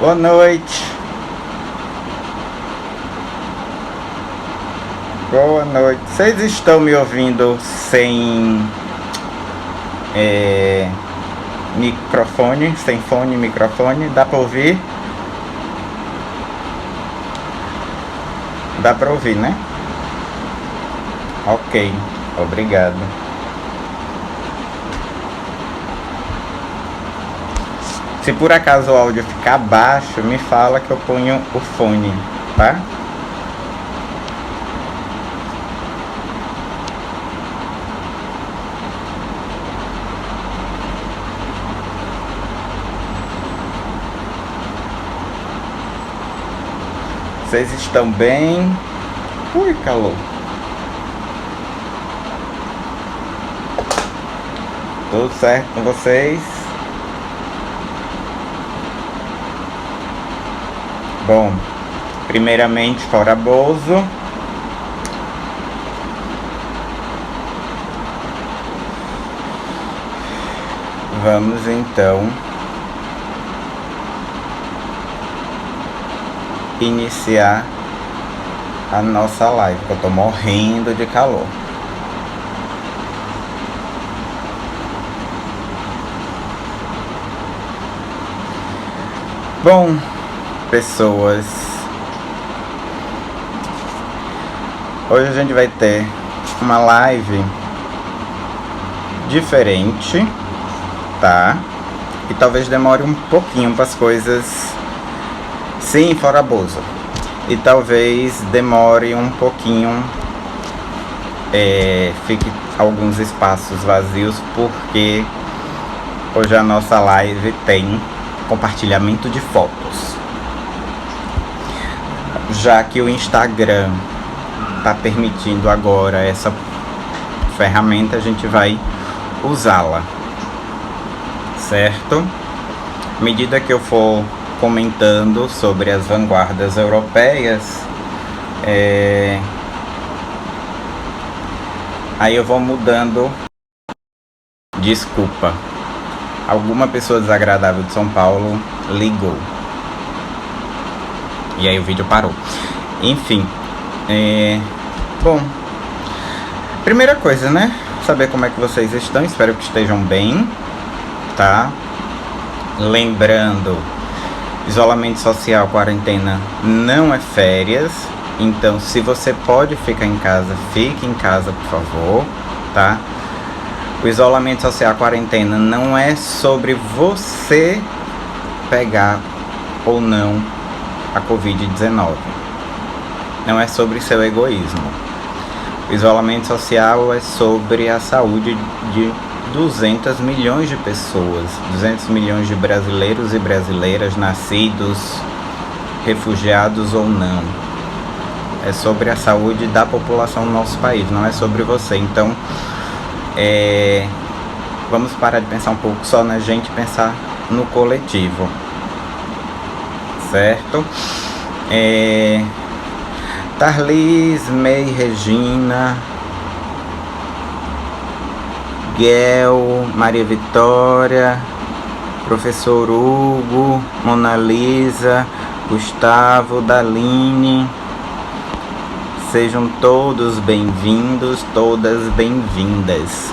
Boa noite. Boa noite. Vocês estão me ouvindo sem microfone? Sem fone, microfone? Dá pra ouvir? Dá pra ouvir, né? Ok, obrigado. Se por acaso o áudio ficar baixo, me fala que eu ponho o fone, tá? Vocês estão bem? Ui, calor. Tudo certo com vocês? Bom, primeiramente, fora Bozo. Vamos então iniciar a nossa live, que eu tô morrendo de calor. Bom, pessoas, hoje a gente vai ter uma live diferente, tá? E talvez demore um pouquinho para as coisas. Sim, fora Bozo. E talvez demore um pouquinho, fique alguns espaços vazios, porque hoje a nossa live tem compartilhamento de fotos. Já que o Instagram está permitindo agora essa ferramenta, a gente vai usá-la, certo? À medida que eu for comentando sobre as vanguardas europeias, aí eu vou mudando. Desculpa, alguma pessoa desagradável de São Paulo ligou e aí o vídeo parou. Enfim, bom, primeira coisa, né? Saber como é que vocês estão. Espero que estejam bem, tá? Lembrando, isolamento social, quarentena não é férias. Então, se você pode ficar em casa, fique em casa, por favor, tá? O isolamento social, a quarentena, não é sobre você pegar ou não a Covid-19. Não é sobre seu egoísmo. O isolamento social é sobre a saúde de 200 milhões de pessoas, 200 milhões de brasileiros e brasileiras, nascidos, refugiados ou não. É sobre a saúde da população do nosso país, não é sobre você. Então, vamos parar de pensar um pouco só na gente, pensar no coletivo, certo? Tarlis, May, Regina, Guel, Maria Vitória, Professor Hugo, Mona Lisa, Gustavo, Daline, sejam todos bem-vindos, todas bem-vindas.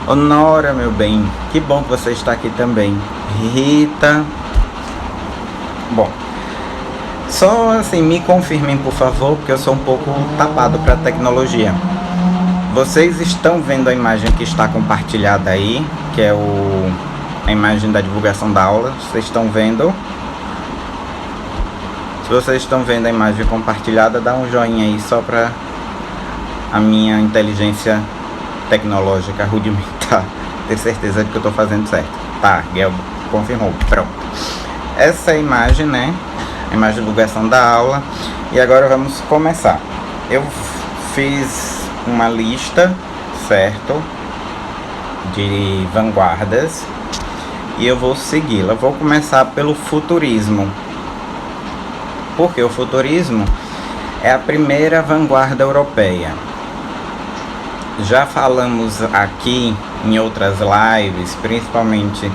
Honora, meu bem, que bom que você está aqui também. Rita. Bom, só assim, me confirmem, por favor, porque eu sou um pouco tapado para tecnologia. Vocês estão vendo a imagem que está compartilhada aí, que é a imagem da divulgação da aula? Vocês estão vendo? Se vocês estão vendo a imagem compartilhada, dá um joinha aí, só para a minha inteligência tecnológica rudimentar ter certeza de que eu estou fazendo certo. Tá, Guel confirmou, pronto. Essa é a imagem, né? A imagem de divulgação da aula. E agora vamos começar. Eu fiz uma lista, certo? De vanguardas. E eu vou segui-la. Vou começar pelo futurismo. Porque o futurismo é a primeira vanguarda europeia. Já falamos aqui em outras lives, principalmente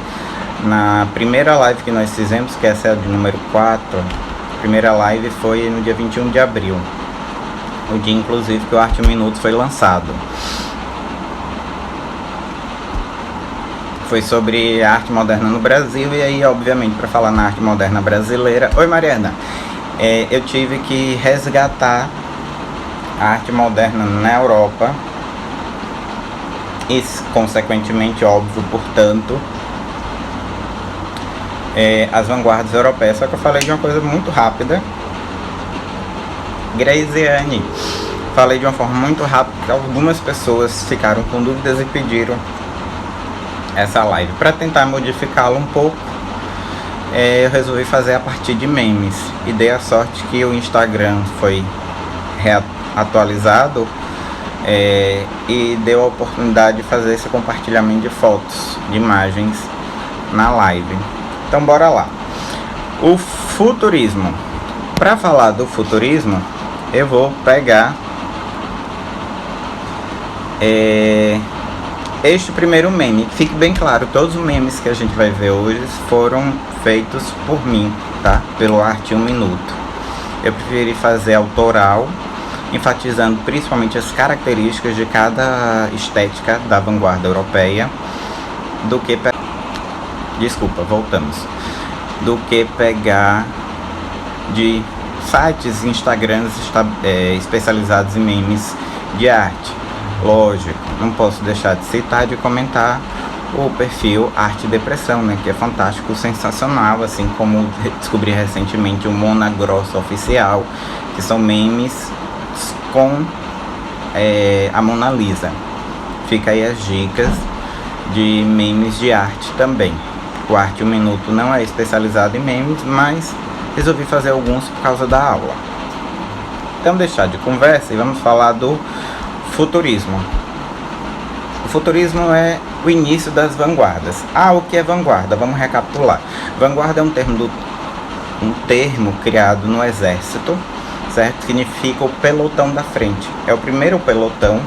na primeira live que nós fizemos, que essa é a de número 4. A primeira live foi no dia 21 de abril, o dia inclusive que o Arte 1 Minuto foi lançado. Foi sobre a arte moderna no Brasil, e aí obviamente para falar na arte moderna brasileira, oi Mariana, eu tive que resgatar a arte moderna na Europa e consequentemente, óbvio, portanto, as vanguardas europeias. Só que eu falei de uma coisa muito rápida, Graziane, falei de uma forma muito rápida, porque algumas pessoas ficaram com dúvidas e pediram essa live. Para tentar modificá-la um pouco, eu resolvi fazer a partir de memes, e dei a sorte que o Instagram foi atualizado e deu a oportunidade de fazer esse compartilhamento de fotos, de imagens na live. Então bora lá. O futurismo. Para falar do futurismo, eu vou pegar este primeiro meme. Fique bem claro, todos os memes que a gente vai ver hoje foram feitos por mim, tá? Pelo Arte 1 Minuto. Eu preferi fazer autoral, enfatizando principalmente as características de cada estética da vanguarda europeia, do que pegar de sites e Instagrams especializados em memes de arte. Lógico, não posso deixar de citar, de comentar o perfil Arte Depressão, né, que é fantástico, sensacional, assim como descobri recentemente o Mona Grossa Oficial, que são memes com a Mona Lisa. Fica aí as dicas de memes de arte também. O Arte 1 Minuto não é especializado em memes, mas resolvi fazer alguns por causa da aula. Então deixar de conversa e vamos falar do futurismo. O futurismo é o início das vanguardas. O que é vanguarda? Vamos recapitular. Vanguarda é um termo criado no exército, certo? Significa o pelotão da frente. É o primeiro pelotão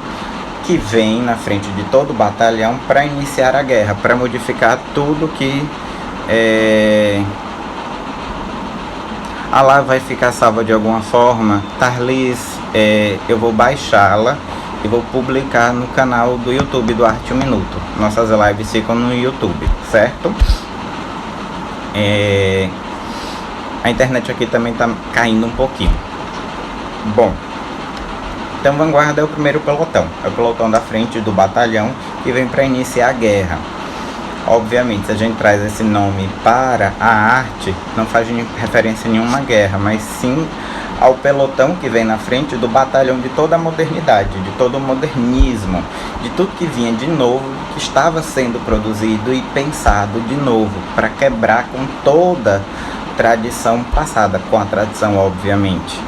que vem na frente de todo o batalhão para iniciar a guerra, para modificar tudo que a live vai ficar salva de alguma forma. Tarlis, eu vou baixá-la e vou publicar no canal do YouTube do Arte 1 Minuto. Nossas lives ficam no YouTube, certo? A internet aqui também tá caindo um pouquinho. Bom, então vanguarda é o primeiro pelotão, é o pelotão da frente do batalhão que vem para iniciar a guerra. Obviamente, se a gente traz esse nome para a arte, não faz referência a nenhuma guerra, mas sim ao pelotão que vem na frente do batalhão de toda a modernidade, de todo o modernismo, de tudo que vinha de novo, que estava sendo produzido e pensado de novo, para quebrar com toda tradição passada, com a tradição, obviamente.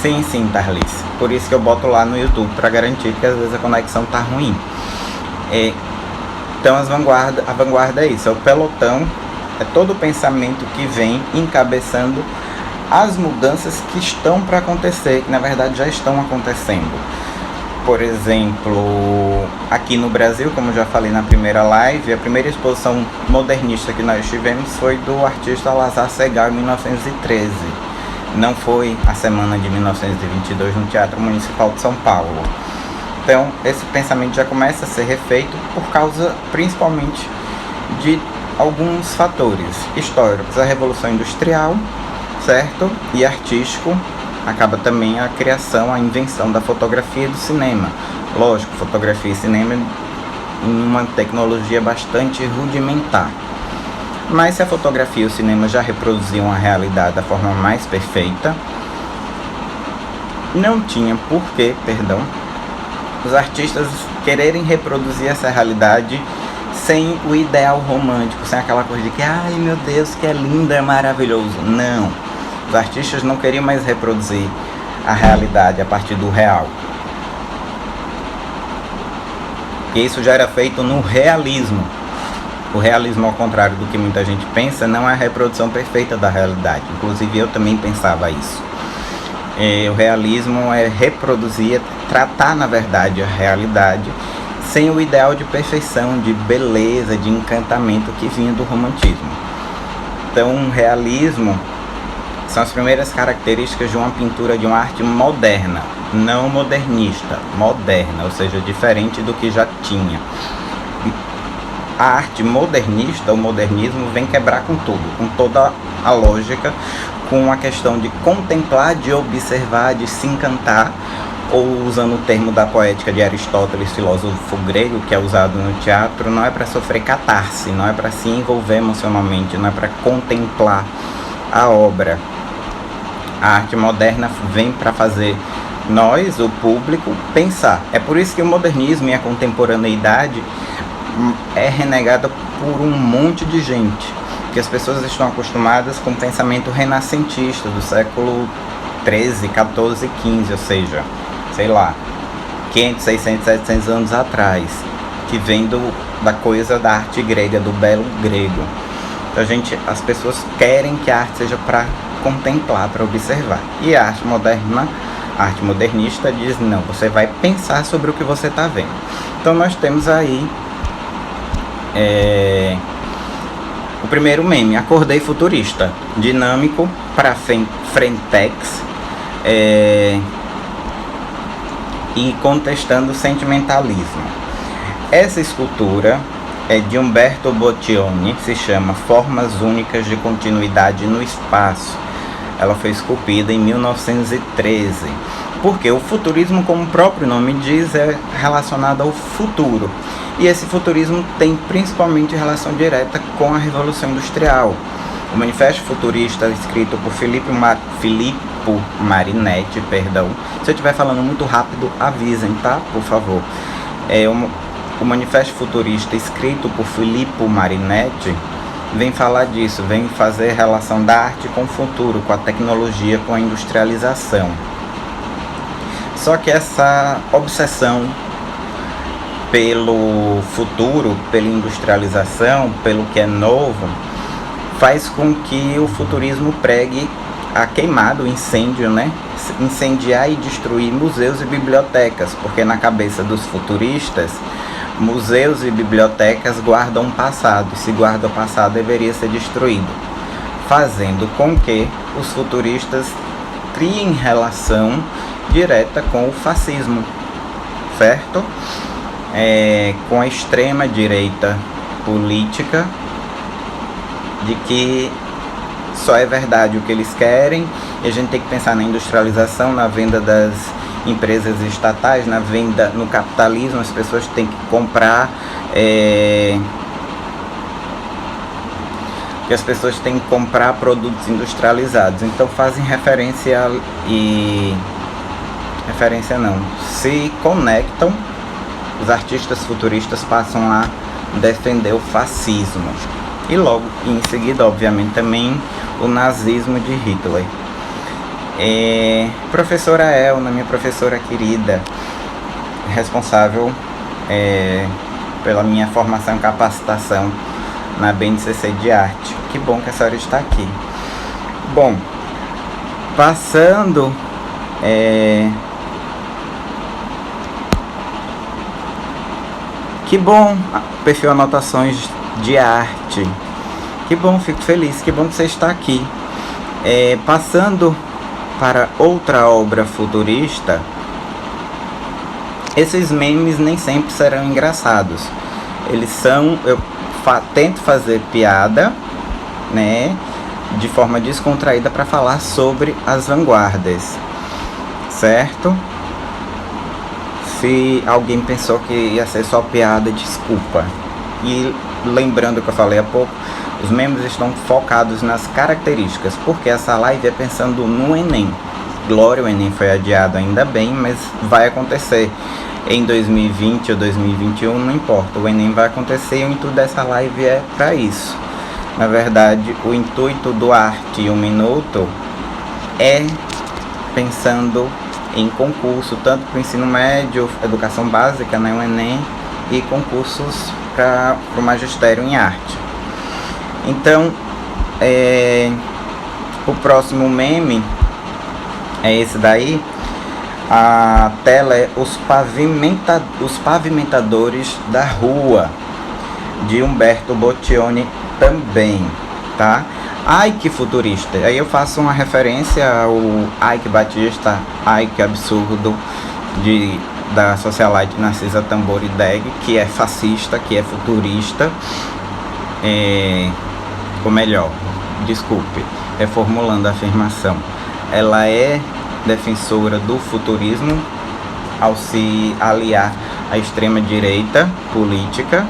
Sim, Tarlis. Por isso que eu boto lá no YouTube, para garantir que às vezes a conexão tá ruim. Então a vanguarda é isso, é o pelotão, é todo o pensamento que vem encabeçando as mudanças que estão para acontecer, que na verdade já estão acontecendo. Por exemplo, aqui no Brasil, como já falei na primeira live, a primeira exposição modernista que nós tivemos foi do artista Lazar Segal em 1913. Não foi a semana de 1922 no Teatro Municipal de São Paulo. Então, esse pensamento já começa a ser refeito por causa, principalmente, de alguns fatores históricos. A Revolução Industrial, certo? E artístico, acaba também a criação, a invenção da fotografia e do cinema. Lógico, fotografia e cinema em uma tecnologia bastante rudimentar. Mas se a fotografia e o cinema já reproduziam a realidade da forma mais perfeita, não tinha porquê, os artistas quererem reproduzir essa realidade sem o ideal romântico, sem aquela coisa de que, ai meu Deus, que é lindo, é maravilhoso. Não, os artistas não queriam mais reproduzir a realidade a partir do real. E isso já era feito no realismo. O realismo, ao contrário do que muita gente pensa, não é a reprodução perfeita da realidade. Inclusive eu também pensava isso. O realismo é reproduzir, tratar na verdade a realidade sem o ideal de perfeição, de beleza, de encantamento que vinha do romantismo. Então, o realismo são as primeiras características de uma pintura, de uma arte moderna, não modernista, moderna, ou seja, diferente do que já tinha. A arte modernista, o modernismo, vem quebrar com tudo, com toda a lógica, com a questão de contemplar, de observar, de se encantar, ou usando o termo da poética de Aristóteles, filósofo grego, que é usado no teatro, não é para sofrer catarse, não é para se envolver emocionalmente, não é para contemplar a obra. A arte moderna vem para fazer nós, o público, pensar. É por isso que o modernismo e a contemporaneidade é renegada por um monte de gente, porque as pessoas estão acostumadas com o pensamento renascentista do século 13, 14, 15, ou seja, sei lá, 500, 600, 700 anos atrás, que vem da coisa da arte grega, do belo grego. Então, as pessoas querem que a arte seja para contemplar, para observar. E a arte moderna, a arte modernista diz, não, você vai pensar sobre o que você está vendo. Então nós temos aí o primeiro meme, acordei futurista, dinâmico, para frentex, e contestando o sentimentalismo. Essa escultura é de Umberto Bottioni, se chama Formas Únicas de Continuidade no Espaço. Ela foi esculpida em 1913, porque o futurismo, como o próprio nome diz, é relacionado ao futuro. E esse futurismo tem principalmente relação direta com a Revolução Industrial. O Manifesto Futurista, escrito por Filippo Marinetti, se eu estiver falando muito rápido, avisem, tá? Por favor. O Manifesto Futurista, escrito por Filippo Marinetti, vem falar disso, vem fazer relação da arte com o futuro, com a tecnologia, com a industrialização. Só que essa obsessão pelo futuro, pela industrialização, pelo que é novo, faz com que o futurismo pregue a queimada, o incêndio, né? Incendiar e destruir museus e bibliotecas, porque na cabeça dos futuristas, museus e bibliotecas guardam o passado, e se guarda o passado deveria ser destruído, fazendo com que os futuristas criem relação direta com o fascismo, certo? Com a extrema direita política, de que só é verdade o que eles querem, e a gente tem que pensar na industrialização, na venda das empresas estatais, na venda, no capitalismo. As pessoas têm que comprar, que as pessoas têm que comprar produtos industrializados. Então fazem se conectam. Os artistas futuristas passam a defender o fascismo e logo em seguida, obviamente, também o nazismo de Hitler. Professora Elna, minha professora querida, responsável pela minha formação e capacitação na BNCC de arte. Que bom que a senhora está aqui. Bom, passando que bom, perfil Anotações de Arte. Que bom, fico feliz, que bom que você está aqui. Passando para outra obra futurista, esses memes nem sempre serão engraçados. Eles são, eu tento fazer piada, né, de forma descontraída para falar sobre as vanguardas, certo? Se alguém pensou que ia ser só piada, desculpa. E lembrando que eu falei há pouco, os memes estão focados nas características, porque essa live é pensando no Enem. Glória, o Enem foi adiado, ainda bem, mas vai acontecer em 2020 ou 2021, não importa, o Enem vai acontecer e o intuito dessa live é para isso. Na verdade, o intuito do Arte em um Minuto é pensando em concurso, tanto para o ensino médio, educação básica, né, o Enem, e concursos para o magistério em arte. Então, o próximo meme É esse daí. A tela é Os Pavimentadores da Rua, de Umberto Boccioni também, tá? Ai, que futurista! Aí eu faço uma referência ao Ai, que Batista, Ai, que absurdo, da socialite Narcisa Tamborindeg, que é fascista, que é futurista, ou melhor, desculpe, reformulando a afirmação, ela é defensora do futurismo ao se aliar à extrema-direita política.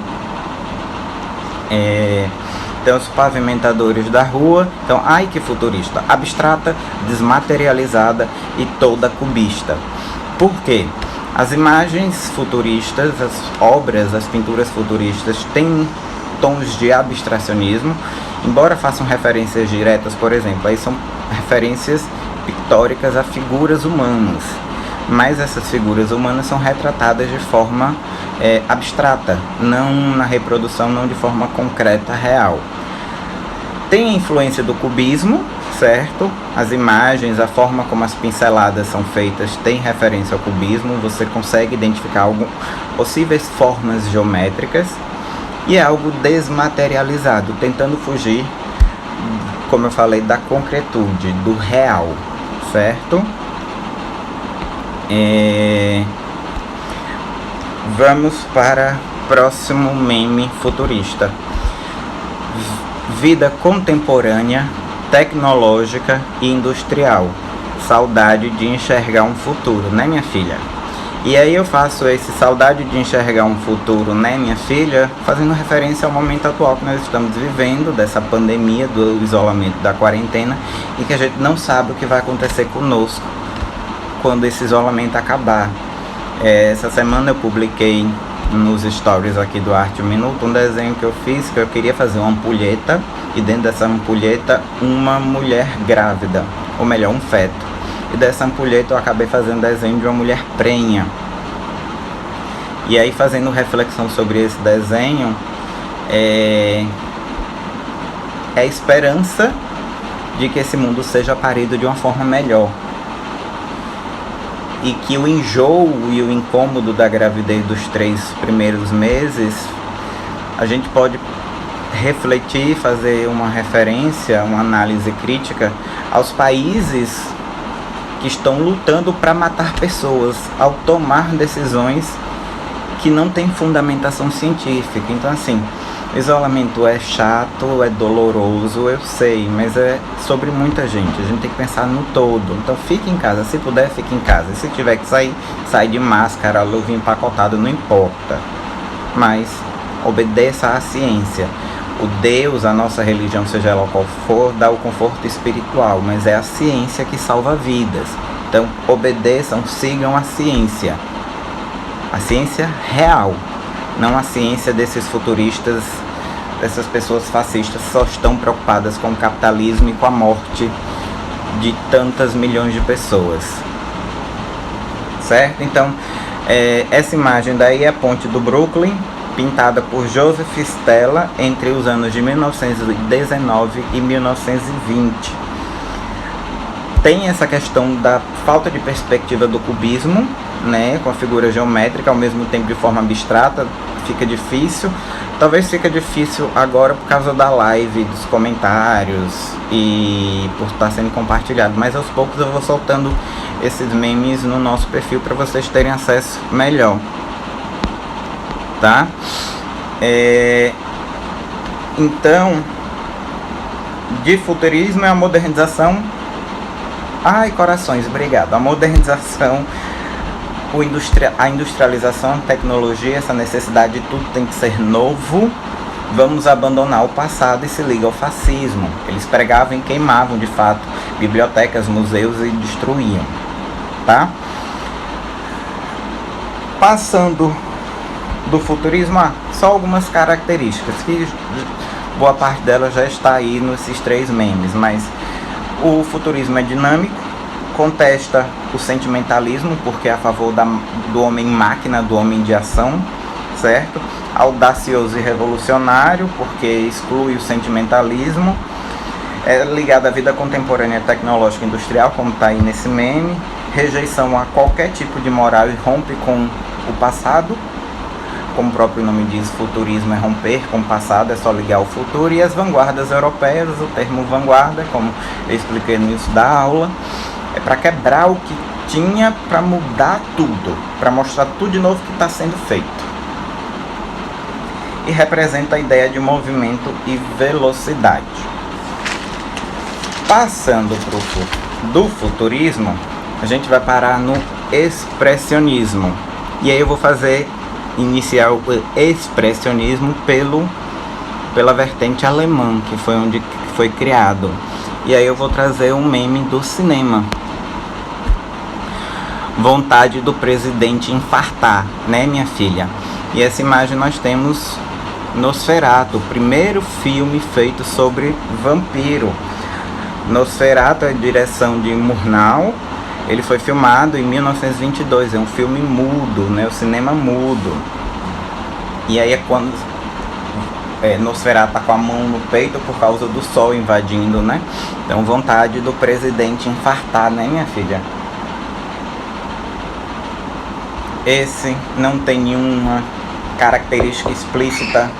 Então, os pavimentadores da rua. Então, ai que futurista, abstrata, desmaterializada e toda cubista. Por quê? As imagens futuristas, as obras, as pinturas futuristas têm tons de abstracionismo, embora façam referências diretas, por exemplo, aí são referências pictóricas a figuras humanas, mas essas figuras humanas são retratadas de forma abstrata, não na reprodução, não de forma concreta, real. Tem a influência do cubismo, certo? As imagens, a forma como as pinceladas são feitas tem referência ao cubismo, você consegue identificar possíveis formas geométricas, e é algo desmaterializado, tentando fugir, como eu falei, da concretude, do real, certo? Vamos para o próximo meme futurista. Vida contemporânea, tecnológica e industrial. Saudade de enxergar um futuro, né, minha filha? E aí eu faço esse saudade de enxergar um futuro, né, minha filha, fazendo referência ao momento atual que nós estamos vivendo, dessa pandemia, do isolamento, da quarentena, e que a gente não sabe o que vai acontecer conosco quando esse isolamento acabar. Essa semana eu publiquei nos stories aqui do Arte Minuto um desenho que eu fiz, que eu queria fazer uma ampulheta, e dentro dessa ampulheta uma mulher grávida, ou melhor, um feto. E dessa ampulheta eu acabei fazendo desenho de uma mulher prenha. E aí, fazendo reflexão sobre esse desenho, é a esperança de que esse mundo seja parido de uma forma melhor, e que o enjoo e o incômodo da gravidez dos 3 primeiros meses, a gente pode refletir, fazer uma referência, uma análise crítica aos países que estão lutando para matar pessoas ao tomar decisões que não têm fundamentação científica. Então, assim, isolamento é chato, é doloroso, eu sei, mas é sobre muita gente. A gente tem que pensar no todo. Então, fique em casa. Se puder, fique em casa. Se tiver que sair, sai de máscara, luva empacotada, não importa. Mas obedeça à ciência. O Deus, a nossa religião, seja ela qual for, dá o conforto espiritual, mas é a ciência que salva vidas. Então, obedeçam, sigam a ciência real, não a ciência desses futuristas, dessas pessoas fascistas que só estão preocupadas com o capitalismo e com a morte de tantas milhões de pessoas, certo? Então, essa imagem daí é a ponte do Brooklyn, pintada por Joseph Stella entre os anos de 1919 e 1920. Tem essa questão da falta de perspectiva do cubismo, né, com a figura geométrica, ao mesmo tempo de forma abstrata, fica difícil. Talvez fica difícil agora por causa da live, dos comentários e por estar sendo compartilhado, mas aos poucos eu vou soltando esses memes no nosso perfil para vocês terem acesso melhor, tá? Então, de futurismo é a modernização. Ai, corações, obrigado. A modernização, a industrialização, a tecnologia, essa necessidade de tudo tem que ser novo. Vamos abandonar o passado e se liga ao fascismo. Eles pregavam e queimavam, de fato, bibliotecas, museus e destruíam, tá? Passando do futurismo, só algumas características, que boa parte delas já está aí nesses 3 memes, mas o futurismo é dinâmico, contesta o sentimentalismo, porque é a favor do homem-máquina, do homem de ação, certo? Audacioso e revolucionário, porque exclui o sentimentalismo. É ligado à vida contemporânea tecnológica e industrial, como está aí nesse meme. Rejeição a qualquer tipo de moral e rompe com o passado. Como o próprio nome diz, futurismo é romper com o passado, é só ligar ao futuro. E as vanguardas europeias, o termo vanguarda, como eu expliquei no início da aula, é para quebrar o que tinha, para mudar tudo, para mostrar tudo de novo que está sendo feito. E representa a ideia de movimento e velocidade. Passando do futurismo, a gente vai parar no expressionismo. E aí eu vou iniciar o expressionismo pela vertente alemã, que foi onde foi criado. E aí eu vou trazer um meme do cinema. Vontade do presidente infartar, né, minha filha? E essa imagem nós temos Nosferatu, o primeiro filme feito sobre vampiro. Nosferatu é a direção de Murnau. Ele foi filmado em 1922, é um filme mudo, né, o cinema mudo. E aí é quando Nosferatu tá com a mão no peito por causa do sol invadindo, né? Então, vontade do presidente infartar, né, minha filha? Esse não tem nenhuma característica explícita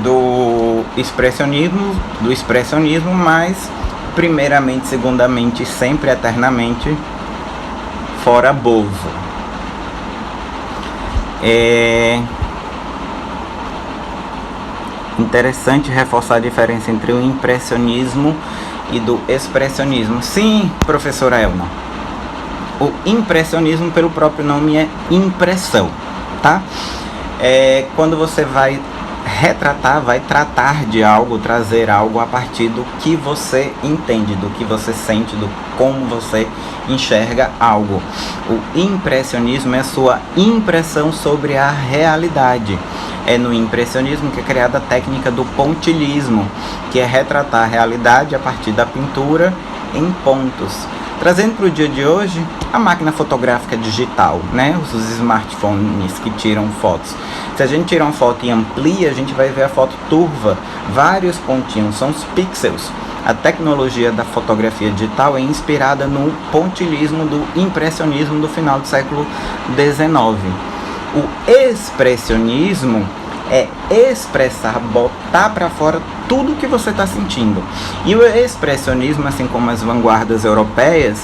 do expressionismo, mas primeiramente, segundamente, sempre eternamente, fora Bozo. É interessante reforçar a diferença entre o impressionismo e do expressionismo. Sim, professora Elna. O impressionismo, pelo próprio nome, é impressão, tá? Quando você vai retratar, vai tratar de algo, trazer algo a partir do que você entende, do que você sente, do como você enxerga algo. O impressionismo é a sua impressão sobre a realidade. É no impressionismo que é criada a técnica do pontilhismo, que é retratar a realidade a partir da pintura em pontos. Trazendo para o dia de hoje, a máquina fotográfica digital, né? Os smartphones que tiram fotos. Se a gente tira uma foto e amplia, a gente vai ver a foto turva, vários pontinhos, são os pixels. A tecnologia da fotografia digital é inspirada no pontilhismo do impressionismo do final do século XIX. O expressionismo é expressar, botar para fora tudo que você está sentindo. E o expressionismo, assim como as vanguardas europeias,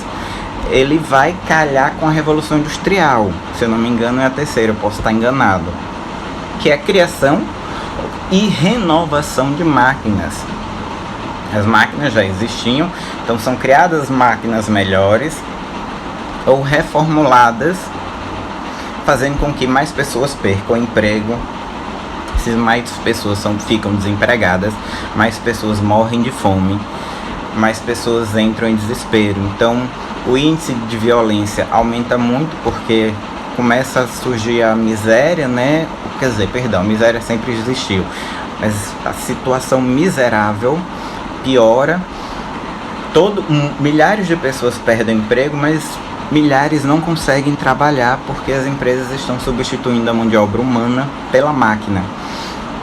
ele vai calhar com a Revolução Industrial. Se eu não me engano, é a terceira, eu posso estar enganado. Que é a criação e renovação de máquinas. As máquinas já existiam, então são criadas máquinas melhores ou reformuladas, fazendo com que mais pessoas percam o emprego. Se mais pessoas ficam desempregadas, mais pessoas morrem de fome, mais pessoas entram em desespero. Então, o índice de violência aumenta muito porque começa a surgir a miséria, né? Quer dizer, a miséria sempre existiu, mas a situação miserável piora. Milhares de pessoas perdem emprego, mas milhares não conseguem trabalhar porque as empresas estão substituindo a mão de obra humana pela máquina.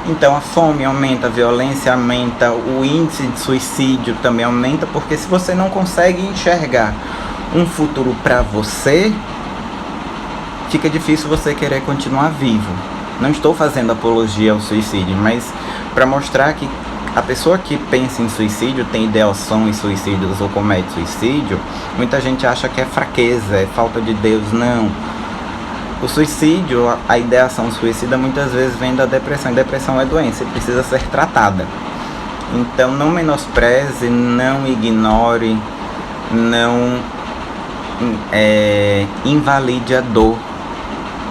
Então a fome aumenta, a violência aumenta, o índice de suicídio também aumenta, porque se você não consegue enxergar um futuro para você, fica difícil você querer continuar vivo. Não estou fazendo apologia ao suicídio, mas para mostrar que a pessoa que pensa em suicídio, tem ideação em suicídios ou comete suicídio, muita gente acha que é fraqueza, é falta de Deus. Não. O suicídio, a ideação suicida muitas vezes vem da depressão. E depressão é doença e precisa ser tratada. Então não menospreze, não ignore, não invalide a dor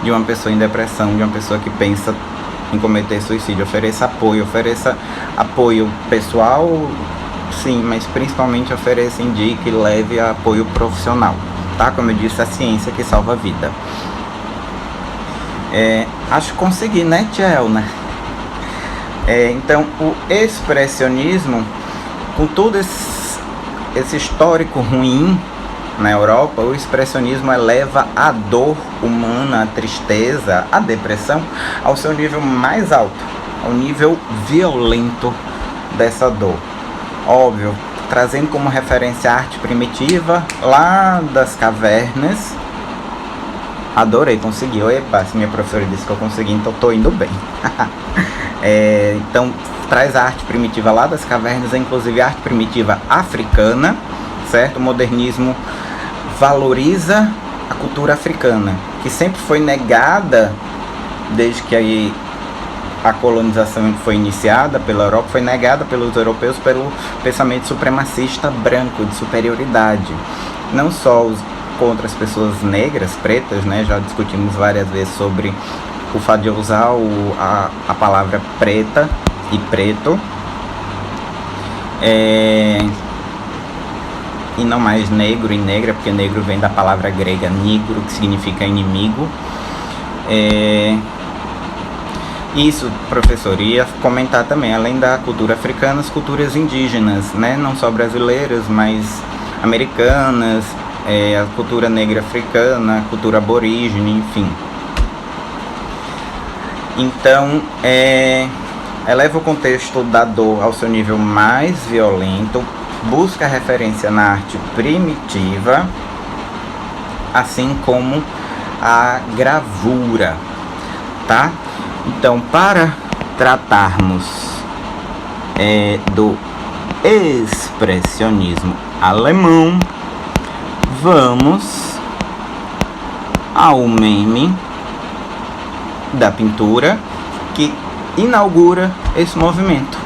de uma pessoa em depressão, de uma pessoa que pensa em cometer suicídio. Ofereça apoio pessoal, sim, mas principalmente ofereça, indique e leve apoio profissional, tá? Como eu disse, a ciência que salva a vida. Acho que consegui, né, tia Elna? Então, o expressionismo, com todo esse histórico ruim na Europa, o expressionismo eleva a dor humana, a tristeza, a depressão ao seu nível mais alto, ao nível violento dessa dor. Óbvio, trazendo como referência a arte primitiva lá das cavernas. Adorei, consegui. Epa, se minha professora disse que eu consegui, então tô indo bem. Então, traz a arte primitiva lá das cavernas, inclusive a arte primitiva africana, certo? O modernismo valoriza a cultura africana, que sempre foi negada desde que aí a colonização foi iniciada pela Europa, foi negada pelos europeus pelo pensamento supremacista branco, de superioridade. Não só contra as pessoas negras, pretas, né? Já discutimos várias vezes sobre o fato de usar a palavra preta e preto, e não mais negro e negra, porque negro vem da palavra grega nigro, que significa inimigo. Isso, professor, ia comentar também, além da cultura africana, as culturas indígenas, né? Não só brasileiras, mas americanas, a cultura negra africana, a cultura aborígene, enfim. Então, eleva o contexto da dor ao seu nível mais violento, busca referência na arte primitiva, assim como a gravura, tá? Então, para tratarmos do expressionismo alemão, vamos ao meme da pintura que inaugura esse movimento.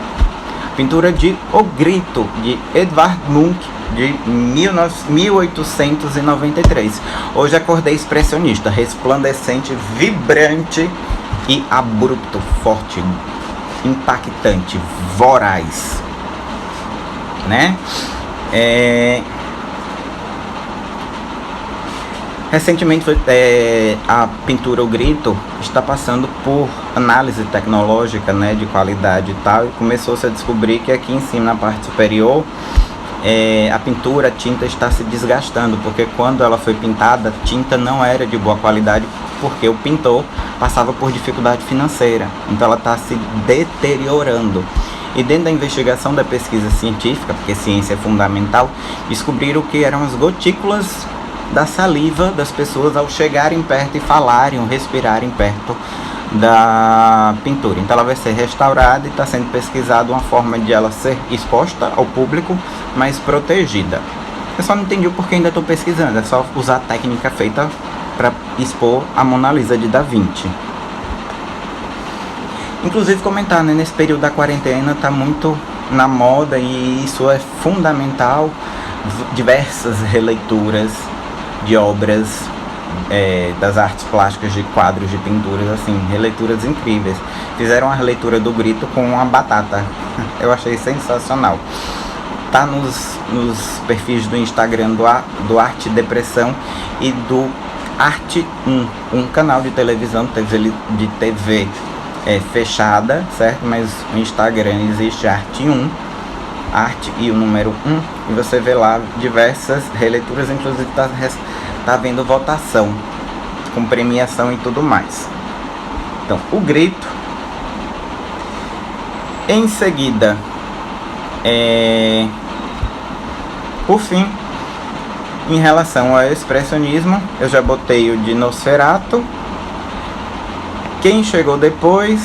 Pintura de O Grito, de Edvard Munch, de 1893. Hoje acordei expressionista, resplandecente, vibrante e abrupto, forte, impactante, voraz, né? Recentemente a pintura O Grito está passando por análise tecnológica, né, de qualidade e tal, e começou-se a descobrir que aqui em cima, na parte superior, a pintura, a tinta está se desgastando, porque quando ela foi pintada, a tinta não era de boa qualidade, porque o pintor passava por dificuldade financeira, então ela está se deteriorando. E dentro da investigação da pesquisa científica, porque ciência é fundamental, descobriram que eram as gotículas da saliva das pessoas ao chegarem perto e falarem ou respirarem perto da pintura. Então ela vai ser restaurada e está sendo pesquisada uma forma de ela ser exposta ao público, mas protegida. Eu só não entendi o porquê ainda estou pesquisando, é só usar a técnica feita para expor a Mona Lisa de Da Vinci. Inclusive comentar, né, nesse período da quarentena está muito na moda e isso é fundamental, diversas releituras de obras das artes plásticas, de quadros, de pinturas, assim, releituras incríveis. Fizeram a releitura do Grito com uma batata. Eu achei sensacional. Tá nos perfis do Instagram do Arte Depressão e do Arte 1, um canal de televisão de TV fechada, certo? Mas no Instagram existe Arte 1, Arte e o número 1, e você vê lá diversas releituras, inclusive tá havendo votação com premiação e tudo mais. Então, O Grito. Em seguida, por fim, em relação ao expressionismo, eu já botei o de Nosferatu. Quem chegou depois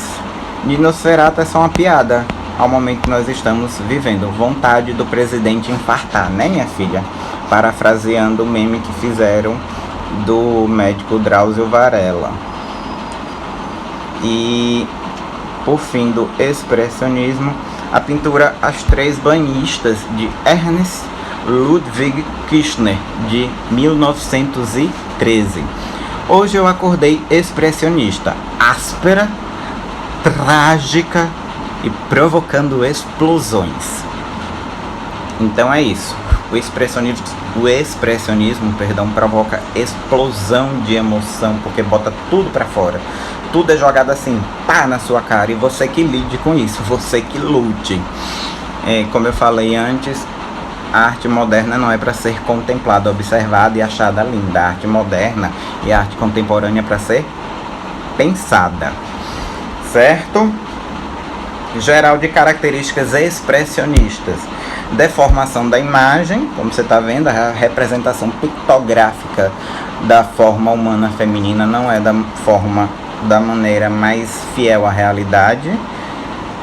de Nosferatu é só uma piada ao momento que nós estamos vivendo. Vontade do presidente infartar, né, minha filha? Parafraseando o meme que fizeram do médico Drauzio Varela. E por fim do expressionismo, a pintura As Três Banhistas, de Ernst Ludwig Kirchner, de 1913. Hoje eu acordei expressionista, áspera, trágica e provocando explosões. Então é isso. O expressionismo, provoca explosão de emoção, porque bota tudo pra fora. Tudo é jogado assim, pá, na sua cara, e você que lide com isso, você que lute. Como eu falei antes, a arte moderna não é para ser contemplada, observada e achada linda. A arte moderna e a arte contemporânea é para ser pensada, certo? Geral de características expressionistas. Deformação da imagem, como você está vendo, a representação pictográfica da forma humana feminina não é da maneira mais fiel à realidade.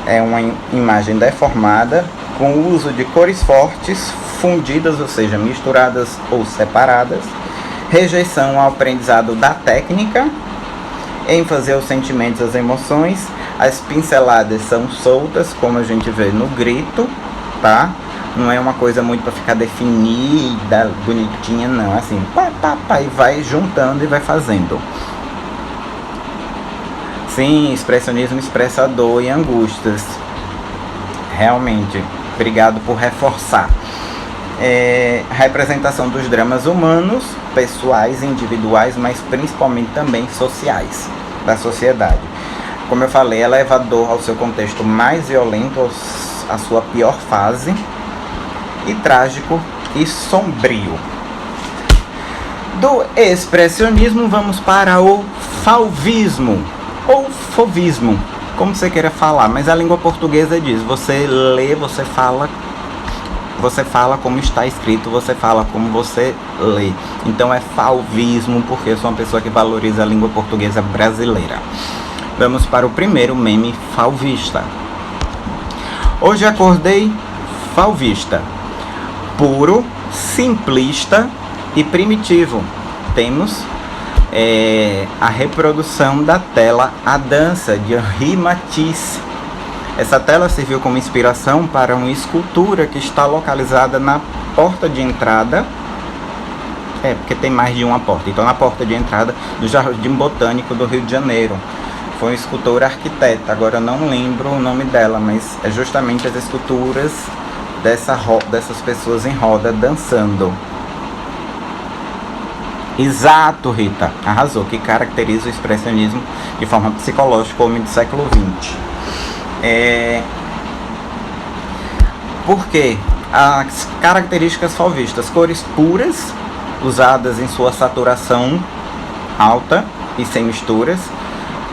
É uma imagem deformada, com o uso de cores fortes, fundidas, ou seja, misturadas ou separadas, rejeição ao aprendizado da técnica, ênfase aos sentimentos, às emoções. As pinceladas são soltas, como a gente vê no grito, tá? Não é uma coisa muito para ficar definida, bonitinha, não. Assim, e vai juntando e vai fazendo. Sim, expressionismo expressa dor e angústias. Realmente, obrigado por reforçar. Representação dos dramas humanos, pessoais, individuais, mas principalmente também sociais, da sociedade. Como eu falei, elevador ao seu contexto mais violento, à sua pior fase, e trágico e sombrio. Do expressionismo vamos para o fauvismo, ou fauvismo, como você queira falar, mas a língua portuguesa diz, você lê, você fala como está escrito, você fala como você lê. Então é fauvismo, porque eu sou uma pessoa que valoriza a língua portuguesa brasileira. Vamos para o primeiro meme fauvista. Hoje acordei fauvista. Puro, simplista e primitivo. Temos a reprodução da tela A Dança, de Henri Matisse. Essa tela serviu como inspiração para uma escultura que está localizada na porta de entrada. Porque tem mais de uma porta. Então, na porta de entrada do Jardim Botânico do Rio de Janeiro. Foi uma escultora arquiteta, agora eu não lembro o nome dela, mas é justamente as esculturas dessas pessoas em roda dançando. Exato, Rita, arrasou, que caracteriza o expressionismo de forma psicológica, homem do século XX. Porque as características fauvistas, cores puras, usadas em sua saturação alta e sem misturas,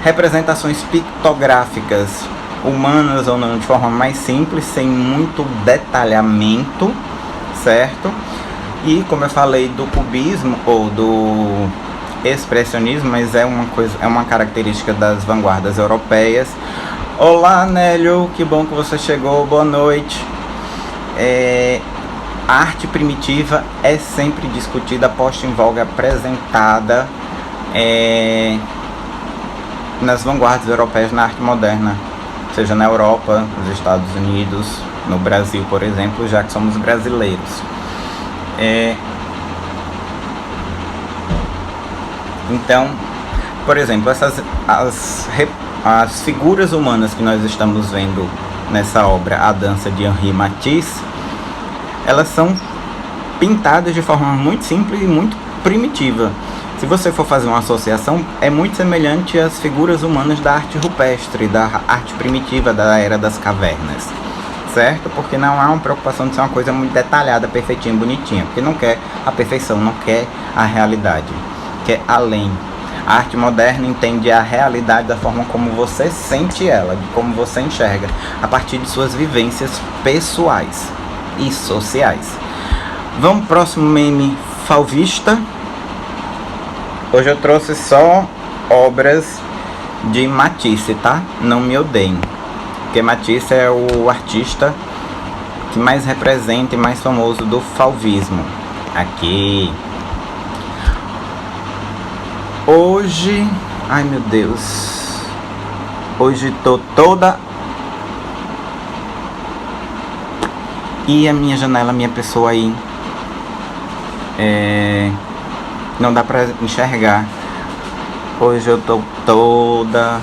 representações pictográficas, humanas ou não, de forma mais simples, sem muito detalhamento, certo? E como eu falei do cubismo ou do expressionismo, mas é uma característica das vanguardas europeias. Olá, Nélio, que bom que você chegou, boa noite. A arte primitiva é sempre discutida, posta em voga, apresentada nas vanguardas europeias na arte moderna, seja na Europa, nos Estados Unidos, no Brasil, por exemplo, já que somos brasileiros. Então, por exemplo, as figuras humanas que nós estamos vendo nessa obra, A Dança, de Henri Matisse, elas são pintadas de forma muito simples e muito primitiva. Se você for fazer uma associação, é muito semelhante às figuras humanas da arte rupestre, da arte primitiva da Era das Cavernas, certo? Porque não há uma preocupação de ser uma coisa muito detalhada, perfeitinha, bonitinha, porque não quer a perfeição, não quer a realidade, quer além. A arte moderna entende a realidade da forma como você sente ela, de como você enxerga, a partir de suas vivências pessoais e sociais. Vamos pro próximo meme fauvista. Hoje eu trouxe só obras de Matisse, tá? Não me odeiem, porque Matisse é o artista que mais representa e mais famoso do fauvismo. Aqui. Hoje, ai meu Deus, hoje tô toda... E a minha janela, minha pessoa aí, não dá pra enxergar. Hoje eu tô toda...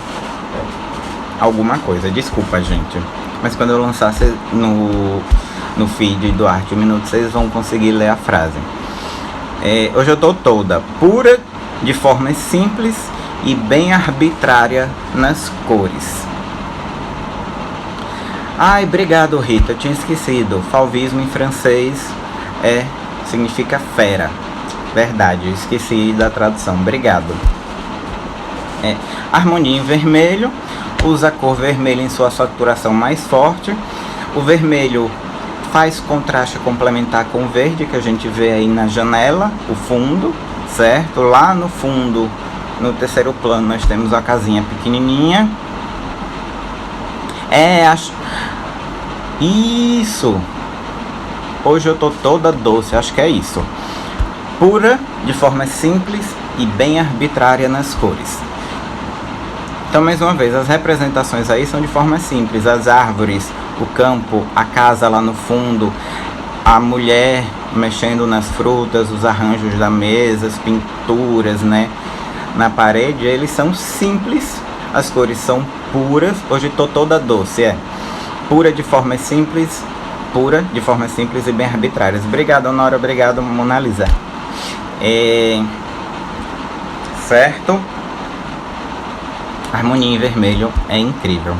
alguma coisa, desculpa, gente. Mas quando eu lançar no feed do Arte 1 Minuto, vocês vão conseguir ler a frase. Hoje eu tô toda pura, de forma simples e bem arbitrária nas cores. Ai, obrigado, Rita, eu tinha esquecido. Fauvismo em francês significa fera. Verdade, eu esqueci da tradução, obrigado. Harmonia em vermelho, usa a cor vermelha em sua saturação mais forte. O vermelho faz contraste complementar com o verde que a gente vê aí na janela, o fundo, certo? Lá no fundo, no terceiro plano, nós temos a casinha pequenininha. Isso! Hoje eu tô toda doce, acho que é isso. Pura, de forma simples e bem arbitrária nas cores. Então, mais uma vez, as representações aí são de forma simples. As árvores, o campo, a casa lá no fundo, a mulher mexendo nas frutas, os arranjos da mesa, as pinturas, né, na parede, eles são simples. As cores são puras. Hoje tô toda doce, pura de forma simples e bem arbitrárias. Obrigado, Honora. Obrigado, Mona Lisa. Certo? Harmonia em vermelho é incrível.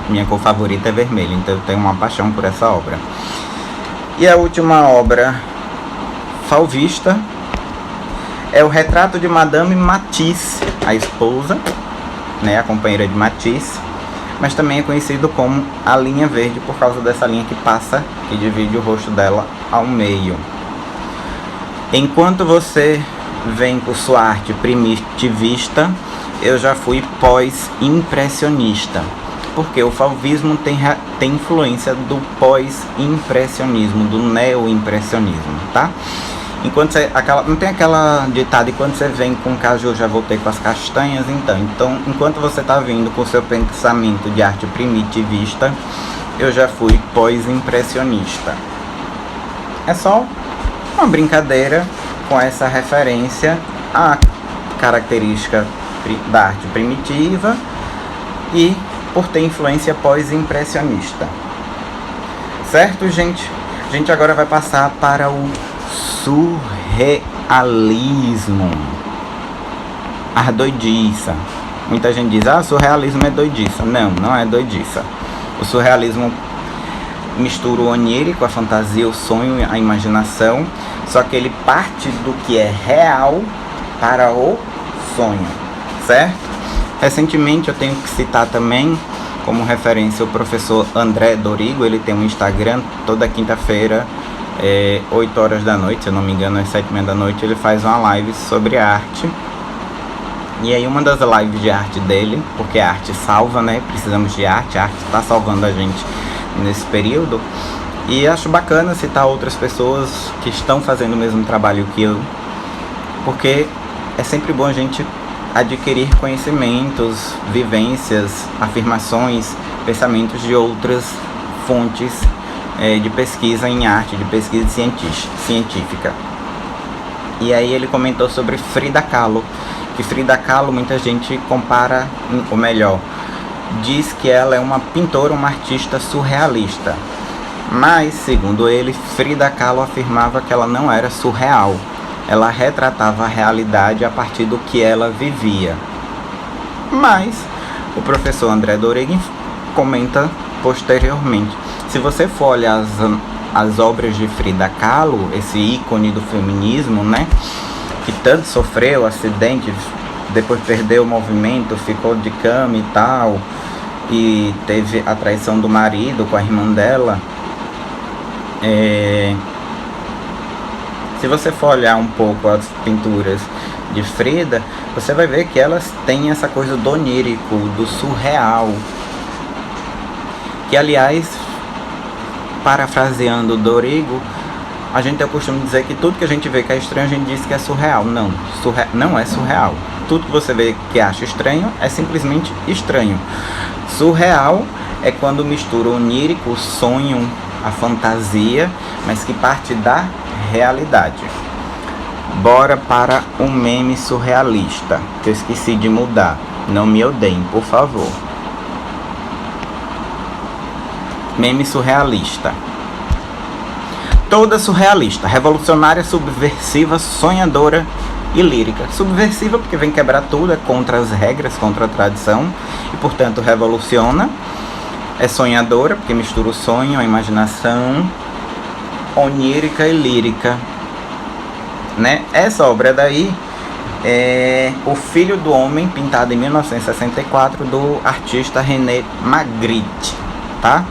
Minha cor favorita é vermelho, então eu tenho uma paixão por essa obra. E a última obra fauvista é o retrato de Madame Matisse, a esposa, né, a companheira de Matisse, mas também é conhecido como a linha verde por causa dessa linha que passa, que divide o rosto dela ao meio. Enquanto você vem por sua arte primitivista, eu já fui pós-impressionista, porque o fauvismo tem influência do pós-impressionismo, do neo-impressionismo, tá? Enquanto não tem aquela ditada, e quando você vem com caju, eu já voltei com as castanhas. Então, enquanto você está vindo com o seu pensamento de arte primitivista, eu já fui pós-impressionista. É só uma brincadeira com essa referência à característica da arte primitiva e por ter influência pós-impressionista. Certo, gente? A gente agora vai passar para o surrealismo. A doidiça. Muita gente diz, surrealismo é doidiça. Não é doidiça. O surrealismo mistura o onírico, a fantasia, o sonho, a imaginação, só que ele parte do que é real para o sonho, certo? Recentemente eu tenho que citar também como referência o professor André Dorigo. Ele tem um Instagram, toda quinta-feira, 8 horas da noite, se eu não me engano, às 7h30 da noite, ele faz uma live sobre arte. E aí uma das lives de arte dele, porque a arte salva, né? Precisamos de arte, a arte está salvando a gente nesse período. E acho bacana citar outras pessoas que estão fazendo o mesmo trabalho que eu, porque é sempre bom a gente adquirir conhecimentos, vivências, afirmações, pensamentos de outras fontes de pesquisa em arte, de pesquisa científica. E aí ele comentou sobre Frida Kahlo, que Frida Kahlo muita gente compara, ou melhor, diz que ela é uma pintora, uma artista surrealista. Mas, segundo ele, Frida Kahlo afirmava que ela não era surreal. Ela retratava a realidade a partir do que ela vivia. Mas o professor André Dorigo comenta posteriormente. Se você for olhar as obras de Frida Kahlo, esse ícone do feminismo, né, que tanto sofreu acidente, depois perdeu o movimento, ficou de cama e tal, e teve a traição do marido com a irmã dela. Se você for olhar um pouco as pinturas de Frida, você vai ver que elas têm essa coisa do onírico, do surreal. Que, aliás, parafraseando Dorigo, a gente tem o costume de dizer que tudo que a gente vê que é estranho, a gente diz que é surreal. Não é surreal. Tudo que você vê que acha estranho é simplesmente estranho. Surreal é quando mistura o onírico, o sonho, a fantasia, mas que parte da realidade. Bora para um meme surrealista, que eu esqueci de mudar. Não me odeiem, por favor. Meme surrealista. Toda surrealista, revolucionária, subversiva, sonhadora e lírica. Subversiva porque vem quebrar tudo, é contra as regras, contra a tradição e, portanto, revoluciona. É sonhadora porque mistura o sonho, a imaginação, onírica e lírica, né? Essa obra daí é O Filho do Homem, pintada em 1964, do artista René Magritte, tá?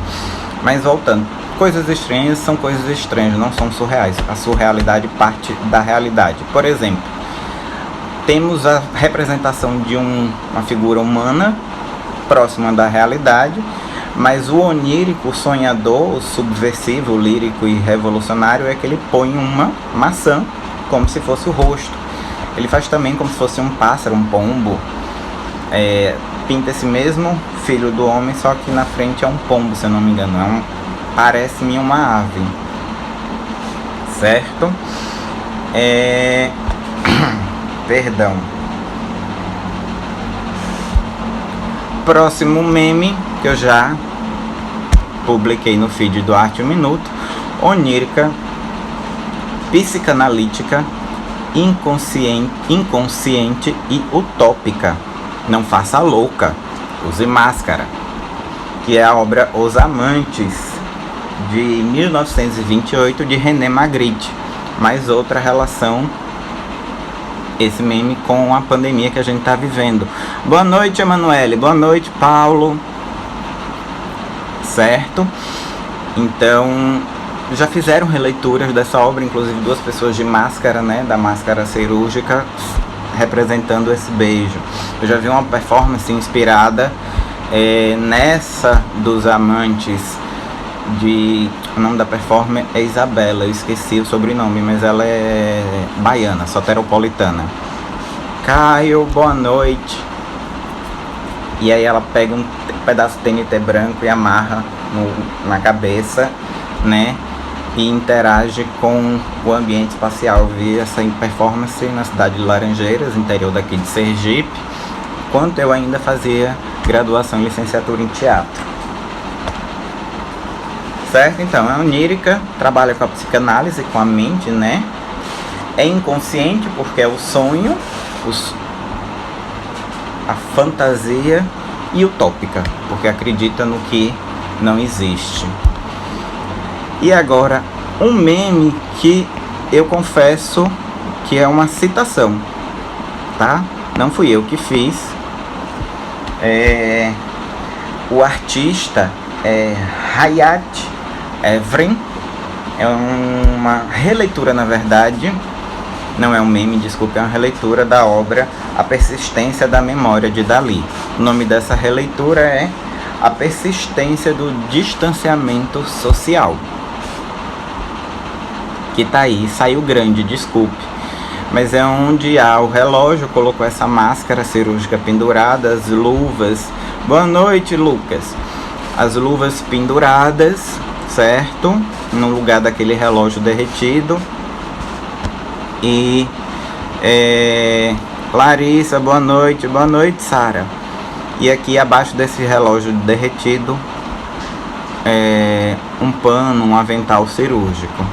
Mas voltando, coisas estranhas são coisas estranhas, não são surreais. A surrealidade parte da realidade. Por exemplo, temos a representação de uma figura humana próxima da realidade, mas o onírico, o sonhador, o subversivo, o lírico e revolucionário é que ele põe uma maçã como se fosse o rosto. Ele faz também como se fosse um pássaro, um pombo. Pinta esse mesmo filho do homem, só que na frente é um pombo, se eu não me engano. Parece-me uma ave. Certo? Perdão. Próximo meme que eu já publiquei no feed do Arte 1 Minuto: onírica, psicanalítica, inconsciente e utópica. Não faça louca, use máscara. Que é a obra Os Amantes, de 1928, de René Magritte. Mais outra relação, esse meme, com a pandemia que a gente está vivendo. Boa noite, Emanuele. Boa noite, Paulo. Certo? Então, já fizeram releituras dessa obra, inclusive 2 pessoas de máscara, né? Da máscara cirúrgica, representando esse beijo. Eu já vi uma performance inspirada nessa dos Amantes. O nome da performer é Isabela, eu esqueci o sobrenome, mas ela é baiana, soteropolitana. Caio, boa noite. E aí ela pega um pedaço de TNT branco e amarra na cabeça, né? E interage com o ambiente espacial. Eu vi essa performance na cidade de Laranjeiras, interior daqui de Sergipe, enquanto eu ainda fazia graduação e licenciatura em teatro. Certo? Então, é onírica, trabalha com a psicanálise, com a mente, né? É inconsciente porque é o sonho, a fantasia, e utópica porque acredita no que não existe. E agora, um meme que eu confesso que é uma citação, tá? Não fui eu que fiz. O artista é Hayat Evren. É uma releitura, na verdade, não é um meme, desculpe, é uma releitura da obra A Persistência da Memória, de Dalí. O nome dessa releitura é A Persistência do Distanciamento Social. Que tá aí, saiu grande, desculpe. Mas é onde o relógio colocou essa máscara cirúrgica pendurada, as luvas. Boa noite, Lucas. As luvas penduradas, certo? No lugar daquele relógio derretido. E Larissa, boa noite, Sara. E aqui abaixo desse relógio derretido um pano, um avental cirúrgico.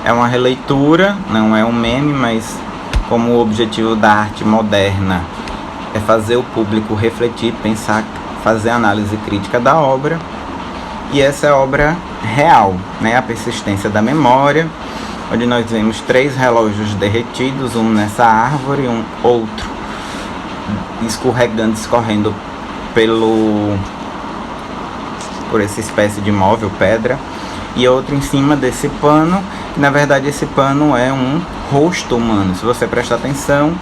É uma releitura, não é um meme, mas como o objetivo da arte moderna é fazer o público refletir, pensar, fazer análise crítica da obra. E essa é a obra real, né? A Persistência da Memória, onde nós vemos 3 relógios derretidos, um nessa árvore, um outro escorrendo por essa espécie de móvel, pedra, e outro em cima desse pano. Na verdade, esse pano é um rosto humano. Se você prestar atenção,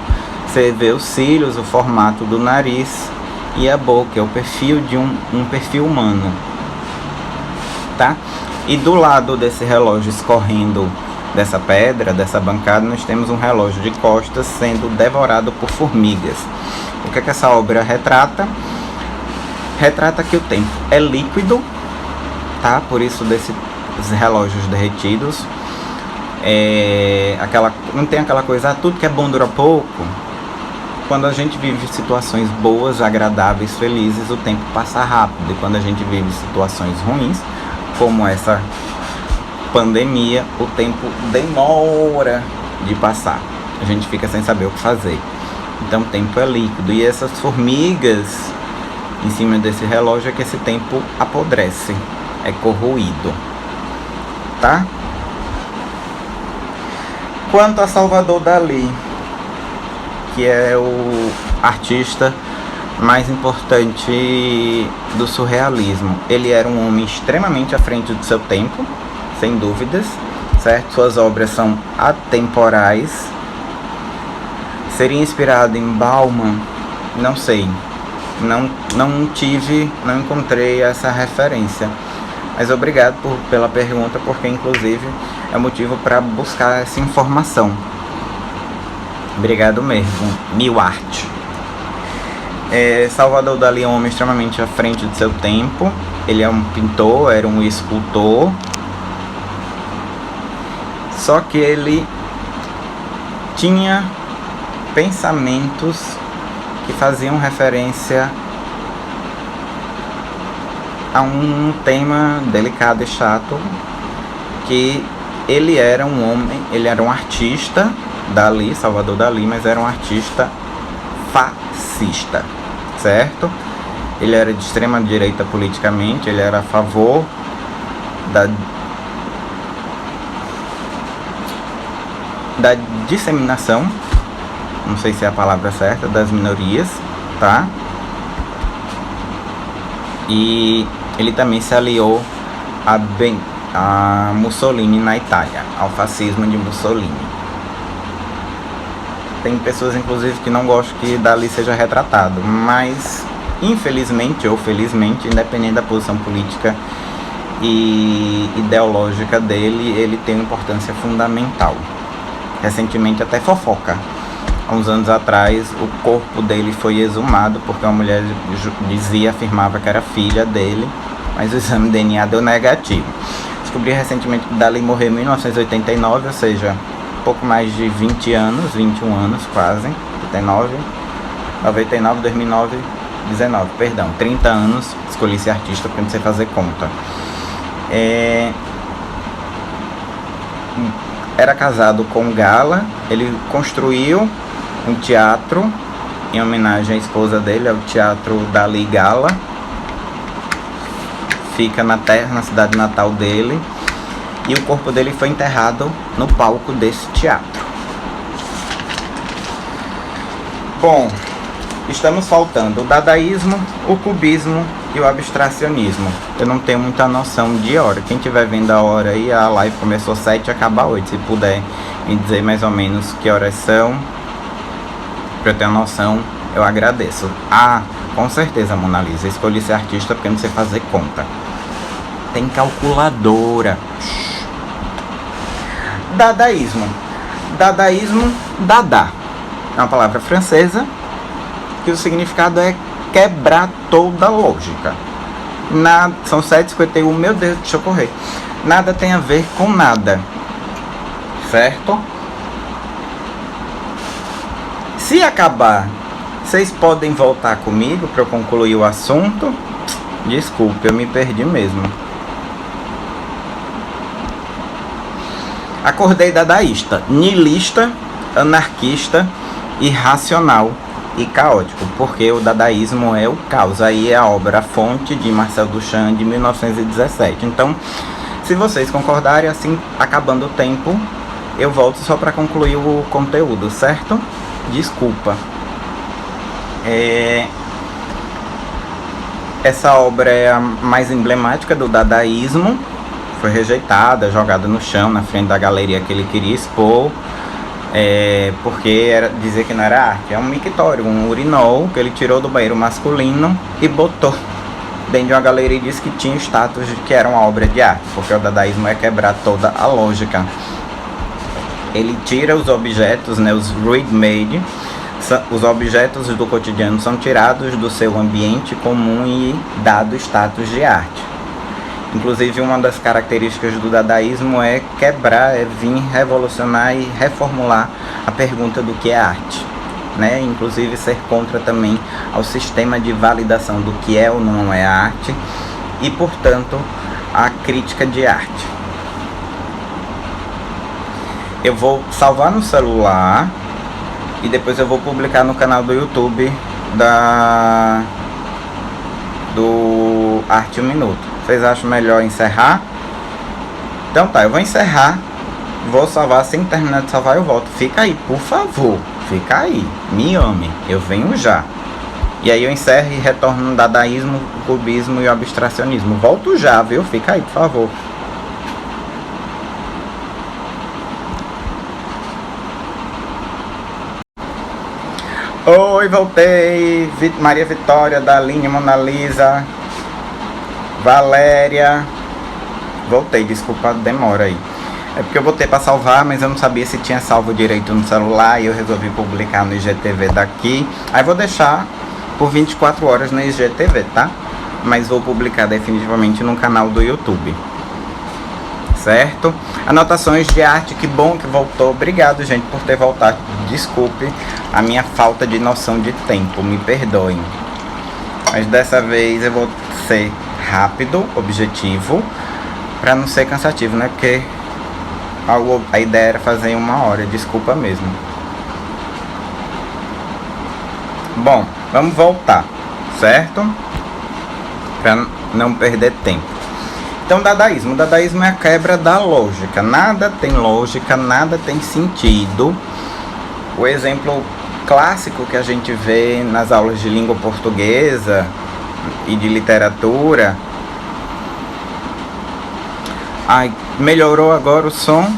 você vê os cílios, o formato do nariz e a boca, é o perfil de um perfil humano, tá? E do lado desse relógio escorrendo dessa pedra, dessa bancada, nós temos um relógio de costas sendo devorado por formigas. O que é que essa obra retrata? Retrata que o tempo é líquido, tá? Por isso desses relógios derretidos. Não tem aquela coisa, tudo que é bom dura pouco. Quando a gente vive situações boas, agradáveis, felizes, o tempo passa rápido. E quando a gente vive situações ruins, como essa pandemia, o tempo demora de passar. A gente fica sem saber o que fazer. Então o tempo é líquido. E essas formigas em cima desse relógio é que esse tempo apodrece, é corroído, tá? Quanto a Salvador Dalí, que é o artista mais importante do surrealismo. Ele era um homem extremamente à frente do seu tempo, sem dúvidas, certo? Suas obras são atemporais. Seria inspirado em Bauman? Não sei. Não encontrei essa referência. Mas obrigado pela pergunta, porque inclusive é motivo para buscar essa informação. Obrigado mesmo, Milart. Salvador Dalí é um homem extremamente à frente do seu tempo. Ele é um pintor, era um escultor. Só que ele tinha pensamentos que faziam referência a um tema delicado e chato, que ele era um homem, ele era um artista, Dalí, Salvador Dalí, mas era um artista fascista, certo? Ele era de extrema direita politicamente, ele era a favor da disseminação, não sei se é a palavra certa, das minorias, tá? E ele também se aliou a Mussolini na Itália, ao fascismo de Mussolini. Tem pessoas, inclusive, que não gostam que Dalí seja retratado, mas, infelizmente ou felizmente, independente da posição política e ideológica dele, ele tem uma importância fundamental. Recentemente, até fofoca. Há uns anos atrás, o corpo dele foi exumado porque uma mulher afirmava que era filha dele, mas o exame de DNA deu negativo. Descobri recentemente que Dalí morreu em 1989, ou seja, pouco mais de 20 anos, 21 anos quase, 99, 2009, 19, perdão, 30 anos. Escolhi ser artista porque não sei fazer conta. Era casado com Gala, ele construiu um teatro em homenagem à esposa dele, é o Teatro Dalí Gala. Fica na cidade natal dele, e o corpo dele foi enterrado no palco desse teatro. Bom, estamos faltando o dadaísmo, o cubismo e o abstracionismo. Eu não tenho muita noção de hora. Quem estiver vendo a hora aí, a live começou 7 e acaba 8. Se puder me dizer mais ou menos que horas são, pra eu ter uma noção, eu agradeço. Com certeza, Mona Lisa, escolhi ser artista porque não sei fazer conta. Tem calculadora. Dadaísmo. Dadaísmo, dada. É uma palavra francesa que o significado é quebrar toda lógica. São 7h51, meu Deus, deixa eu correr. Nada tem a ver com nada, certo? Se acabar, vocês podem voltar comigo para eu concluir o assunto? Desculpe, eu me perdi mesmo. Acordei dadaísta, niilista, anarquista, irracional e caótico, porque o dadaísmo é o caos. Aí é a obra A Fonte, de Marcel Duchamp, de 1917. Então, se vocês concordarem, assim, acabando o tempo, eu volto só para concluir o conteúdo, certo? Desculpa. Essa obra é a mais emblemática do dadaísmo. Foi rejeitada, jogada no chão, na frente da galeria que ele queria expor, porque dizia que não era arte. É um mictório, um urinol que ele tirou do banheiro masculino e botou dentro de uma galeria e disse que tinha status de que era uma obra de arte, porque o dadaísmo é quebrar toda a lógica. Ele tira os objetos, né, os ready-made, os objetos do cotidiano são tirados do seu ambiente comum e dado status de arte. Inclusive, uma das características do dadaísmo é quebrar, vir revolucionar e reformular a pergunta do que é arte, né? Inclusive ser contra também ao sistema de validação do que é ou não é arte e, portanto, a crítica de arte. Eu vou salvar no celular e depois eu vou publicar no canal do YouTube do Arte 1 Minuto. Vocês acham melhor encerrar? Então tá, eu vou encerrar. Vou salvar, assim que terminar de salvar eu volto. Fica aí, por favor. Fica aí, me ame, eu venho já. E aí eu encerro e retorno no dadaísmo, cubismo e o abstracionismo. Volto já, viu? Fica aí, por favor. Oi, voltei. Maria Vitória, Daline, Mona Lisa, Valéria. Voltei, desculpa a demora aí. É porque eu botei pra salvar, mas eu não sabia se tinha salvo direito no celular e eu resolvi publicar no IGTV daqui. Aí vou deixar por 24 horas no IGTV, tá? Mas vou publicar definitivamente no canal do YouTube. Certo? Anotações de arte, que bom que voltou. Obrigado, gente, por ter voltado. Desculpe a minha falta de noção de tempo, me perdoem. Mas dessa vez eu vou ser rápido, objetivo, pra não ser cansativo, né? Porque a ideia era fazer em 1 hora, desculpa mesmo. Bom, vamos voltar, certo? Pra não perder tempo. Então, dadaísmo. Dadaísmo é a quebra da lógica. Nada tem lógica, nada tem sentido. O exemplo clássico que a gente vê nas aulas de língua portuguesa e de literatura. Ai, melhorou agora o som?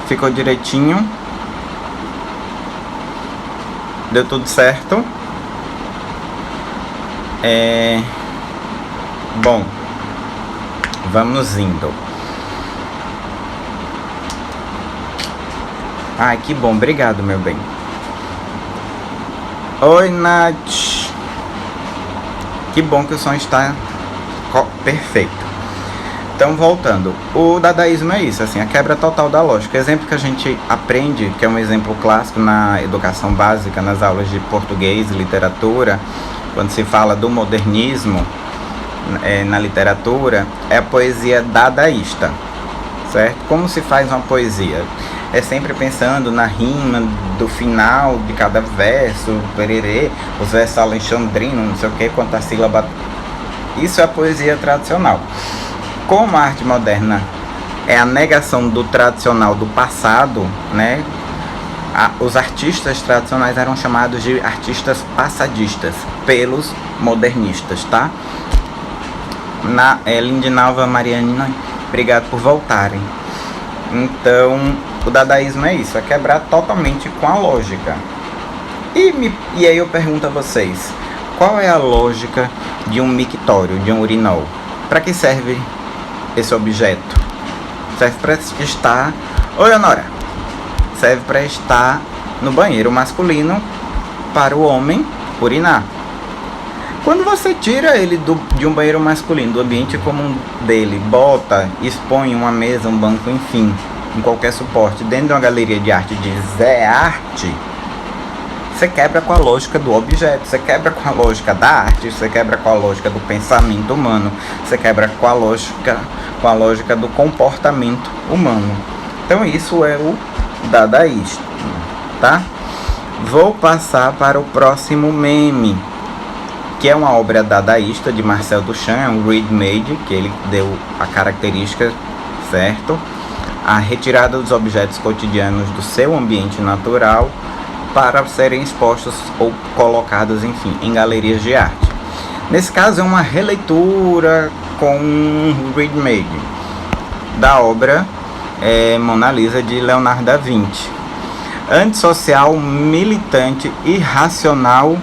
Ficou direitinho? Deu tudo certo? Bom, vamos indo. Ai, que bom, obrigado, meu bem. Oi, Nath. Que bom que o som está perfeito. Então, voltando, o dadaísmo é isso, assim, a quebra total da lógica. O exemplo que a gente aprende, que é um exemplo clássico na educação básica, nas aulas de português e literatura, quando se fala do modernismo na literatura, é a poesia dadaísta, certo? Como se faz uma poesia? É sempre pensando na rima do final de cada verso, pererê, os versos alexandrinos, não sei o que, quanto a sílaba. Isso é a poesia tradicional. Como a arte moderna é a negação do tradicional do passado, né? Os artistas tradicionais eram chamados de artistas passadistas pelos modernistas, tá? Lindinalva, Mariana, obrigado por voltarem. Então, o dadaísmo é isso, é quebrar totalmente com a lógica. E aí eu pergunto a vocês, qual é a lógica de um mictório, de um urinol? Para que serve esse objeto? Serve para estar... Oi, Honora! Serve para estar no banheiro masculino para o homem urinar. Quando você tira ele de um banheiro masculino, do ambiente comum dele, expõe uma mesa, um banco, enfim, em qualquer suporte, dentro de uma galeria de arte, diz arte, você quebra com a lógica do objeto, você quebra com a lógica da arte, você quebra com a lógica do pensamento humano, você quebra com a lógica do comportamento humano. Então isso é o dadaísmo, tá? Vou passar para o próximo meme, que é uma obra dadaísta de Marcel Duchamp, é um ready-made, que ele deu a característica, certo? A retirada dos objetos cotidianos do seu ambiente natural para serem expostos ou colocados, enfim, em galerias de arte. Nesse caso é uma releitura com um ready-made da obra Mona Lisa de Leonardo da Vinci. Antissocial, militante, irracional.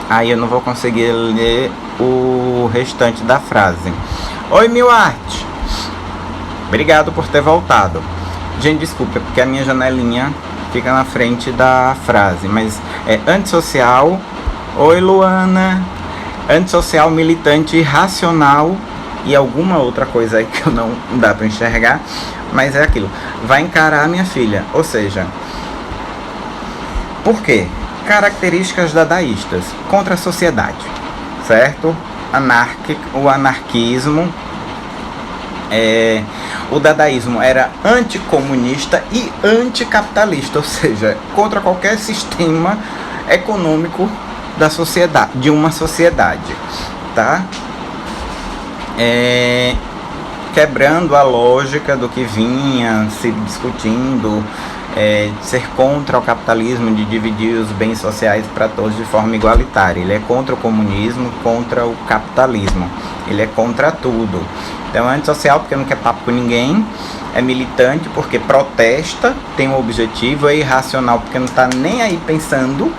Aí eu não vou conseguir ler o restante da frase. Oi, Milarte. Obrigado por ter voltado. Gente, desculpa, porque a minha janelinha fica na frente da frase. Mas é antissocial. Oi, Luana. Antissocial, militante, irracional e alguma outra coisa aí que eu não dá para enxergar. Mas é aquilo. Vai encarar a minha filha. Ou seja, por quê? Características dadaístas contra a sociedade, certo? O anarquismo, o dadaísmo era anticomunista e anticapitalista, ou seja, contra qualquer sistema econômico da sociedade, de uma sociedade, tá? Quebrando a lógica do que vinha se discutindo ser contra o capitalismo, de dividir os bens sociais para todos de forma igualitária. Ele é contra o comunismo, contra o capitalismo. Ele é contra tudo. Então é antissocial porque não quer papo com ninguém, é militante porque protesta, tem um objetivo, é irracional porque não está nem aí pensando,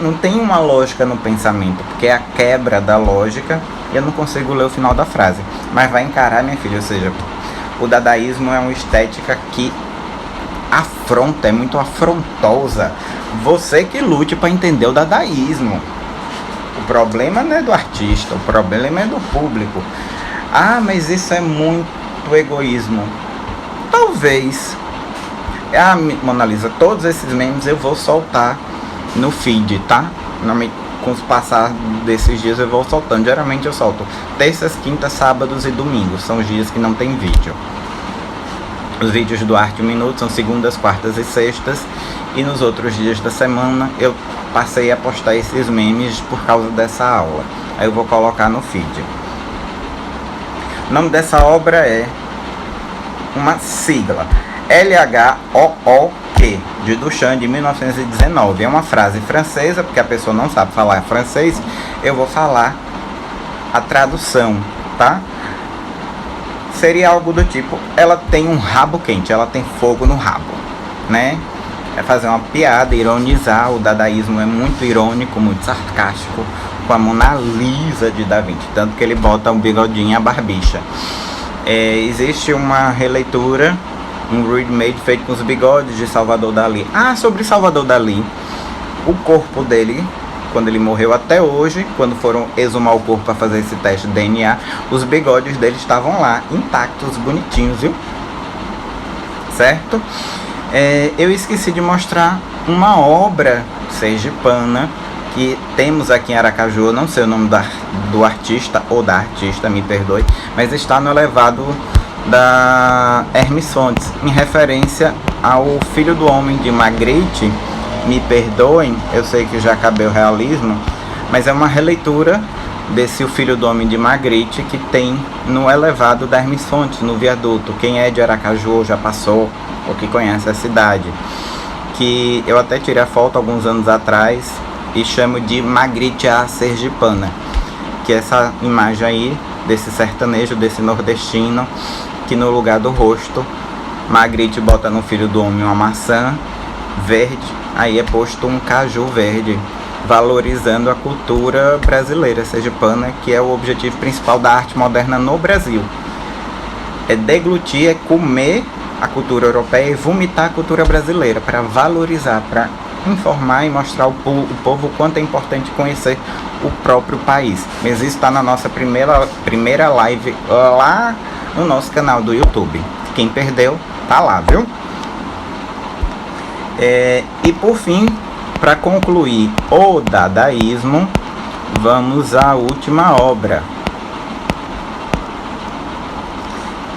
não tem uma lógica no pensamento, porque é a quebra da lógica. E eu não consigo ler o final da frase, mas vai encarar, minha filha. Ou seja, o dadaísmo é uma estética que afronta, é muito afrontosa. Você que lute para entender o dadaísmo. O problema não é do artista, o problema é do público. Ah, mas isso é muito egoísmo. Talvez. Ah, Mona Lisa, todos esses memes eu vou soltar no feed, tá? Com os passar desses dias eu vou soltando. Geralmente eu solto terças, quintas, sábados e domingos. São os dias que não tem vídeo. Os vídeos do Arte 1 Minuto são segundas, quartas e sextas. E nos outros dias da semana eu passei a postar esses memes por causa dessa aula. Aí eu vou colocar no feed. O nome dessa obra é uma sigla, LHOOQ, de Duchamp, de 1919. É uma frase francesa, porque a pessoa não sabe falar francês. Eu vou falar a tradução, tá? Seria algo do tipo: ela tem um rabo quente, ela tem fogo no rabo, né? É fazer uma piada, ironizar. O dadaísmo é muito irônico, muito sarcástico, com a Mona Lisa de Da Vinci, tanto que ele bota um bigodinho e a barbicha. Existe uma releitura, um remake feito com os bigodes de Salvador Dalí. Sobre Salvador Dalí, o corpo dele, quando ele morreu até hoje, quando foram exumar o corpo para fazer esse teste de DNA, os bigodes dele estavam lá, intactos, bonitinhos, viu? Certo? Eu esqueci de mostrar uma obra sergipana que temos aqui em Aracaju. Eu não sei o nome do artista ou da artista, me perdoe, mas está no elevado da Hermes Fontes, em referência ao Filho do Homem de Magritte. Me perdoem, eu sei que já acabei o realismo, mas é uma releitura desse O Filho do Homem de Magritte que tem no elevado da Hermes Fontes, no viaduto. Quem é de Aracaju ou já passou, ou que conhece a cidade, que eu até tirei a foto alguns anos atrás e chamo de Magritte a Sergipana, que é essa imagem aí desse sertanejo, desse nordestino, que no lugar do rosto, Magritte bota no Filho do Homem uma maçã verde, aí é posto um caju verde, valorizando a cultura brasileira sergipana, que é o objetivo principal da arte moderna no Brasil. É deglutir, é comer a cultura europeia e vomitar a cultura brasileira, para valorizar, para informar e mostrar ao povo o quanto é importante conhecer o próprio país. Mas isso está na nossa primeira live lá no nosso canal do YouTube. Quem perdeu, tá lá, viu? E por fim, para concluir o dadaísmo, vamos à última obra,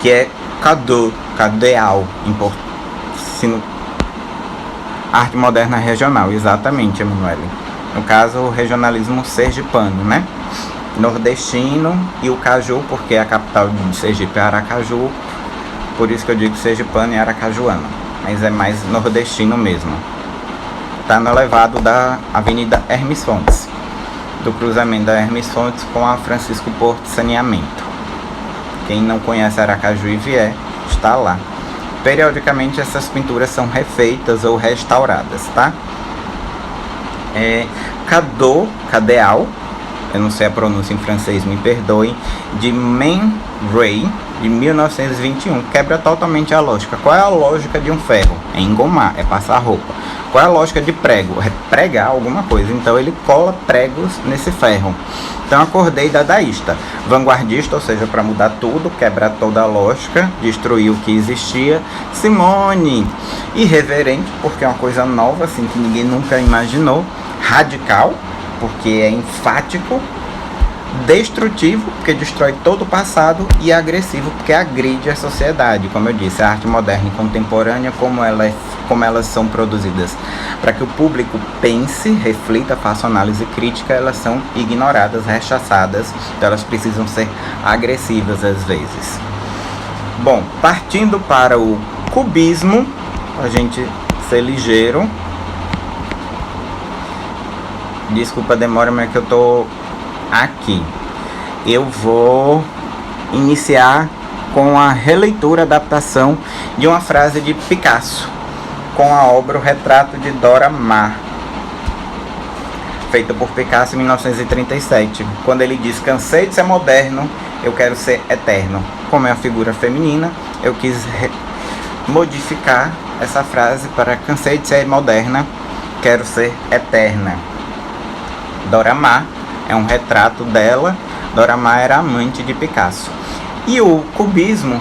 que é Cadeal, arte moderna regional, exatamente, Emanuele. No caso, o regionalismo sergipano, né? Nordestino, e o caju, porque a capital de Sergipe é Aracaju, por isso que eu digo sergipano e aracajuano, mas é mais nordestino mesmo. Está no elevado da Avenida Hermes Fontes, do cruzamento da Hermes Fontes com a Francisco Porto Saneamento. Quem não conhece Aracaju e vier, está lá. Periodicamente essas pinturas são refeitas ou restauradas, tá? Cadeal, eu não sei a pronúncia em francês, me perdoem, de Man Ray, de 1921. Quebra totalmente a lógica. Qual é a lógica de um ferro? É engomar, é passar roupa. Qual é a lógica de prego? É pregar alguma coisa. Então ele cola pregos nesse ferro. Então acordei dadaísta, vanguardista, ou seja, para mudar tudo, quebrar toda a lógica, destruir o que existia. Simone, irreverente, porque é uma coisa nova, assim, que ninguém nunca imaginou. Radical, porque é enfático. Destrutivo, porque destrói todo o passado. E agressivo, porque agride a sociedade. Como eu disse, a arte moderna e contemporânea, como elas são produzidas para que o público pense, reflita, faça análise crítica, elas são ignoradas, rechaçadas. Então elas precisam ser agressivas às vezes. Bom, partindo para o cubismo, a gente ser ligeiro. Desculpa a demora, mas é que eu tô aqui. Eu vou iniciar com a releitura, adaptação de uma frase de Picasso, com a obra O Retrato de Dora Maar, feita por Picasso em 1937, quando ele diz: cansei de ser moderno, eu quero ser eterno. Como é a figura feminina, eu quis modificar essa frase para: cansei de ser moderna, quero ser eterna. Dora Maar é um retrato dela. Dora Maar era amante de Picasso. E o cubismo,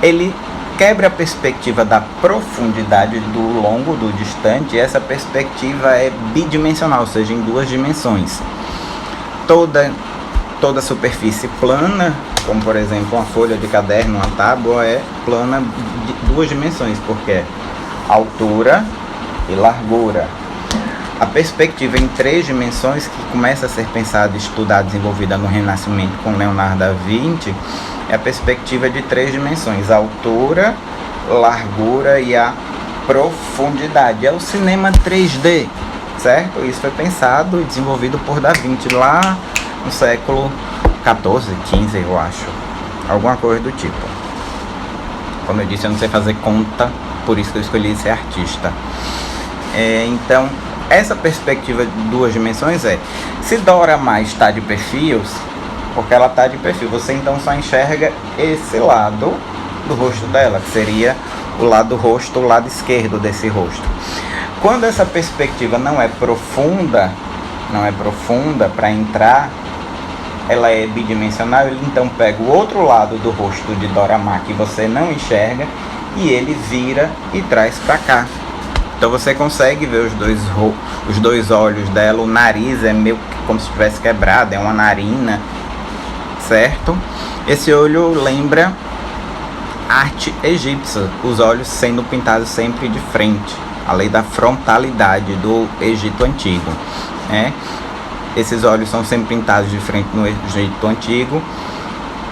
ele quebra a perspectiva da profundidade do longo, do distante, e essa perspectiva é bidimensional, ou seja, em duas dimensões. Toda superfície plana, como por exemplo uma folha de caderno, uma tábua, é plana de duas dimensões, porque é altura e largura. A perspectiva em três dimensões, que começa a ser pensada, estudada, desenvolvida no Renascimento com Leonardo da Vinci, é a perspectiva de três dimensões: a altura, largura e a profundidade. É o cinema 3D, certo? Isso foi pensado e desenvolvido por Da Vinci lá no século 14, 15, eu acho. Alguma coisa do tipo. Como eu disse, eu não sei fazer conta, por isso que eu escolhi ser artista. Então, essa perspectiva de duas dimensões se Dora Maar está de perfil, porque ela está de perfil, você então só enxerga esse lado do rosto dela, que seria o lado do rosto, o lado esquerdo desse rosto. Quando essa perspectiva não é profunda para entrar, ela é bidimensional, ele então pega o outro lado do rosto de Dora Maar que você não enxerga e ele vira e traz para cá. Então você consegue ver os dois olhos dela. O nariz é meio como se tivesse quebrado, é uma narina, certo? Esse olho lembra arte egípcia, os olhos sendo pintados sempre de frente, a lei da frontalidade do Egito Antigo, né? Esses olhos são sempre pintados de frente no Egito Antigo,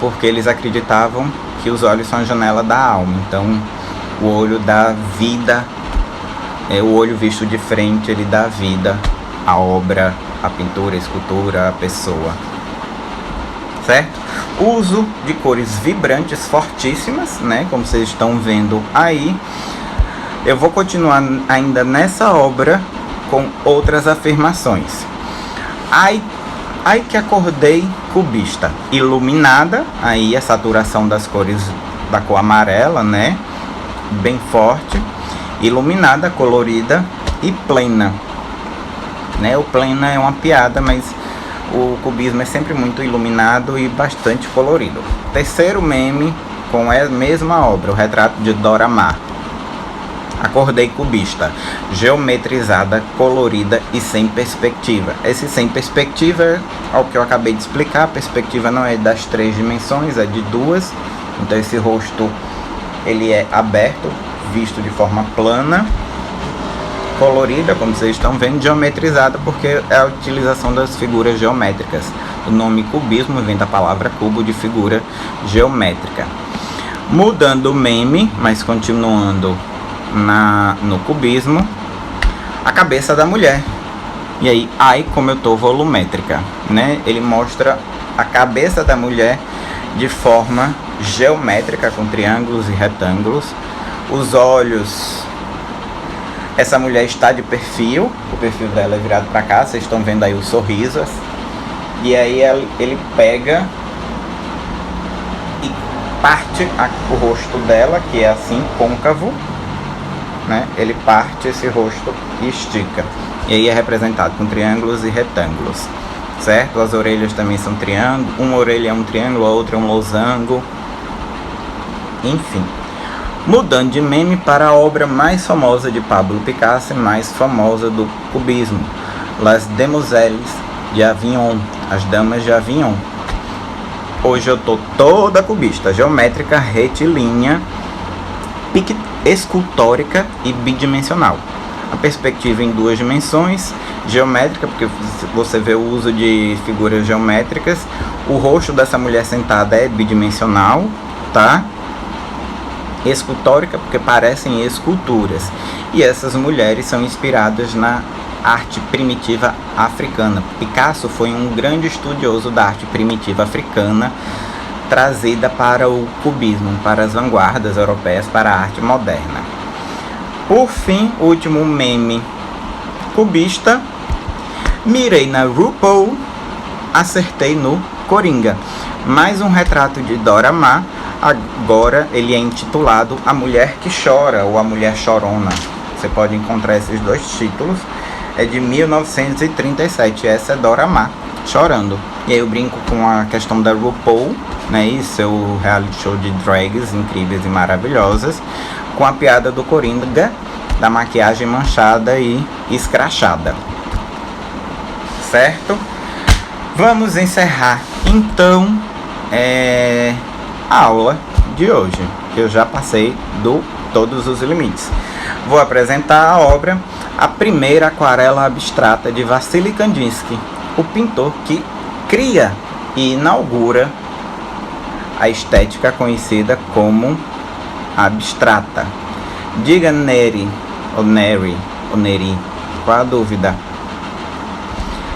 porque eles acreditavam que os olhos são a janela da alma. Então o olho dá vida, o olho visto de frente, ele dá vida à obra, à pintura, à escultura, à pessoa, certo? Uso de cores vibrantes, fortíssimas, né? Como vocês estão vendo aí. Eu vou continuar ainda nessa obra com outras afirmações. Ai que acordei cubista, iluminada, aí a saturação das cores da cor amarela, né? Bem forte. Iluminada, colorida e plena, né? O plena é uma piada, mas o cubismo é sempre muito iluminado e bastante colorido. Terceiro meme com a mesma obra, O Retrato de Dora Maar. Acordei cubista, geometrizada, colorida e sem perspectiva. Esse sem perspectiva é o que eu acabei de explicar. A perspectiva não é das três dimensões, é de duas. Então esse rosto, ele é aberto, visto de forma plana, colorida, como vocês estão vendo, geometrizada, porque é a utilização das figuras geométricas. O nome cubismo vem da palavra cubo, de figura geométrica. Mudando o meme, mas continuando no cubismo, a cabeça da mulher. E aí, ai como eu tô volumétrica, né? Ele mostra a cabeça da mulher de forma geométrica, com triângulos e retângulos. Os olhos, essa mulher está de perfil, o perfil dela é virado para cá, vocês estão vendo aí o sorriso. E aí ele pega e parte o rosto dela, que é assim, côncavo, né? Ele parte esse rosto e estica. E aí é representado com triângulos e retângulos, certo? As orelhas também são triângulos, uma orelha é um triângulo, a outra é um losango, enfim. Mudando de meme para a obra mais famosa de Pablo Picasso e mais famosa do cubismo, Las Demoiselles de Avignon, As Damas de Avignon. Hoje eu tô toda cubista, geométrica, retilínea, escultórica e bidimensional. A perspectiva em duas dimensões, geométrica, porque você vê o uso de figuras geométricas. O rosto dessa mulher sentada é bidimensional, tá? escultórica, porque parecem esculturas. E essas mulheres são inspiradas na arte primitiva africana. Picasso foi um grande estudioso da arte primitiva africana, trazida para o cubismo, para as vanguardas europeias, para a arte moderna. Por fim, o último meme cubista: mirei na RuPaul, acertei no Coringa. Mais um retrato de Dora Maar. Agora ele é intitulado A Mulher que Chora, ou A Mulher Chorona. Você pode encontrar esses dois títulos. É de 1937. Essa é Dora Maar chorando. E aí eu brinco com a questão da RuPaul, né, e seu reality show de drags incríveis e maravilhosas, com a piada do Coringa, da maquiagem manchada e escrachada. Certo? Vamos encerrar então a aula de hoje, que eu já passei todos os limites. Vou apresentar a obra, a primeira aquarela abstrata de Vassily Kandinsky, o pintor que cria e inaugura a estética conhecida como abstrata. Diga Neri, ou Neri, ou Neri, qual a dúvida?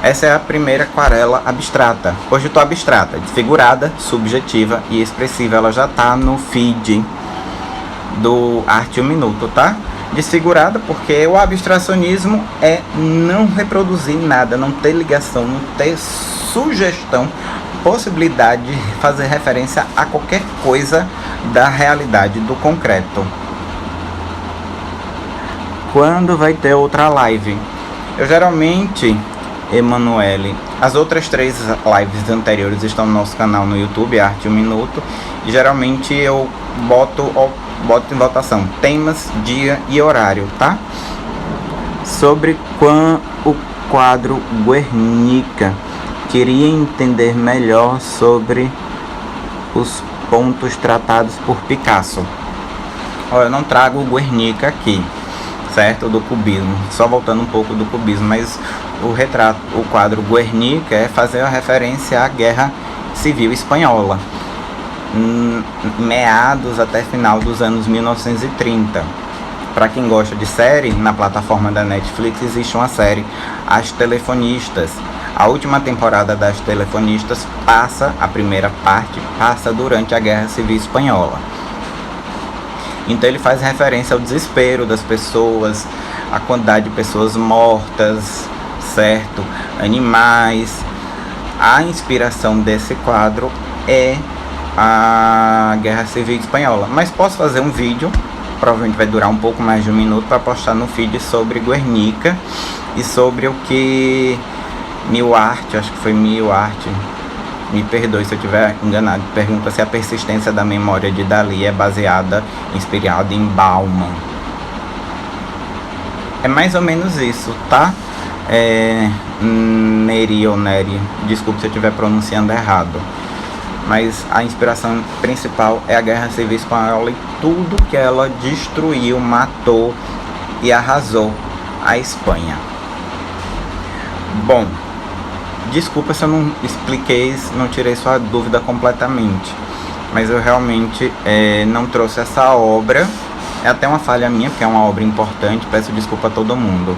Essa é a primeira aquarela abstrata. Hoje eu estou abstrata, desfigurada, subjetiva e expressiva. Ela já está no feed do Arte 1 Minuto, tá? Desfigurada porque o abstracionismo é não reproduzir nada, não ter ligação, não ter sugestão, possibilidade de fazer referência a qualquer coisa da realidade, do concreto. Quando vai ter outra live? Eu geralmente, Emanuele, as outras 3 lives anteriores estão no nosso canal no YouTube, Arte 1 Minuto, e geralmente eu boto em votação temas, dia e horário, tá? Sobre o quadro Guernica, queria entender melhor sobre os pontos tratados por Picasso. Eu não trago o Guernica aqui, certo? Do cubismo, só voltando um pouco do cubismo, mas o quadro Guernica é fazer a referência à Guerra Civil Espanhola, meados até final dos anos 1930. Para quem gosta de série, na plataforma da Netflix existe uma série, As Telefonistas. A última temporada das Telefonistas a primeira parte passa durante a Guerra Civil Espanhola. Então ele faz referência ao desespero das pessoas, a quantidade de pessoas mortas, certo? Animais. A inspiração desse quadro é a Guerra Civil Espanhola. Mas posso fazer um vídeo, provavelmente vai durar um pouco mais de 1 minuto, para postar no feed sobre Guernica e sobre o que Milart, acho que foi Milart, me perdoe se eu estiver enganado, pergunta se a persistência da memória de Dalí é inspirada em Bauman. É mais ou menos isso, tá? Neri ou Neri, desculpe se eu estiver pronunciando errado, mas a inspiração principal é a Guerra Civil Espanhola e tudo que ela destruiu, matou e arrasou a Espanha. Bom, desculpa se eu não expliquei, não tirei sua dúvida completamente, mas eu realmente não trouxe essa obra. É até uma falha minha, porque é uma obra importante, peço desculpa a todo mundo.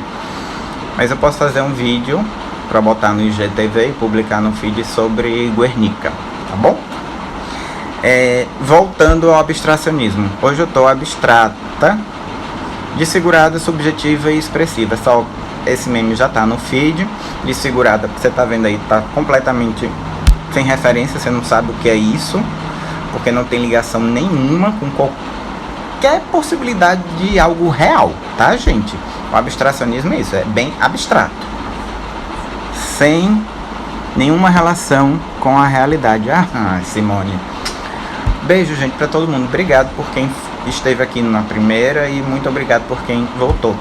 Mas eu posso fazer um vídeo para botar no IGTV e publicar no feed sobre Guernica, tá bom? Voltando ao abstracionismo. Hoje eu estou abstrata, desfigurada, subjetiva e expressiva. Esse meme já está no feed. Desfigurada, você está vendo aí, está completamente sem referência, você não sabe o que é isso, porque não tem ligação nenhuma com qualquer possibilidade de algo real, tá, gente? O abstracionismo é isso, é bem abstrato, sem nenhuma relação com a realidade. Simone, beijo, gente, para todo mundo. Obrigado por quem esteve aqui na primeira e muito obrigado por quem voltou.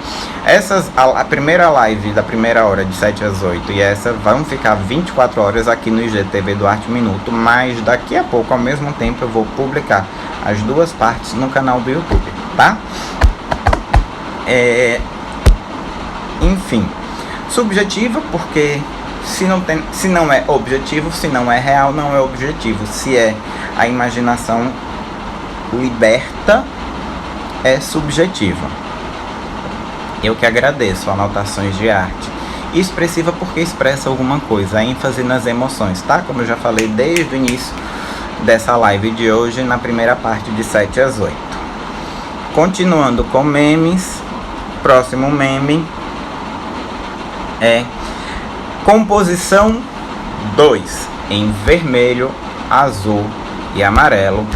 A primeira live da primeira hora, de 7 às 8, e essa vão ficar 24 horas aqui no IGTV do Arte Minuto, mas daqui a pouco, ao mesmo tempo, eu vou publicar as 2 partes no canal do YouTube, tá? Enfim, subjetiva porque se não é objetivo, se não é real, não é objetivo. Se é a imaginação liberta, é subjetiva. Eu que agradeço. Anotações de arte. Expressiva porque expressa alguma coisa, a ênfase nas emoções, tá? Como eu já falei desde o início dessa live de hoje, na primeira parte de 7 às 8. Continuando com memes, próximo meme é composição 2, em vermelho, azul e amarelo,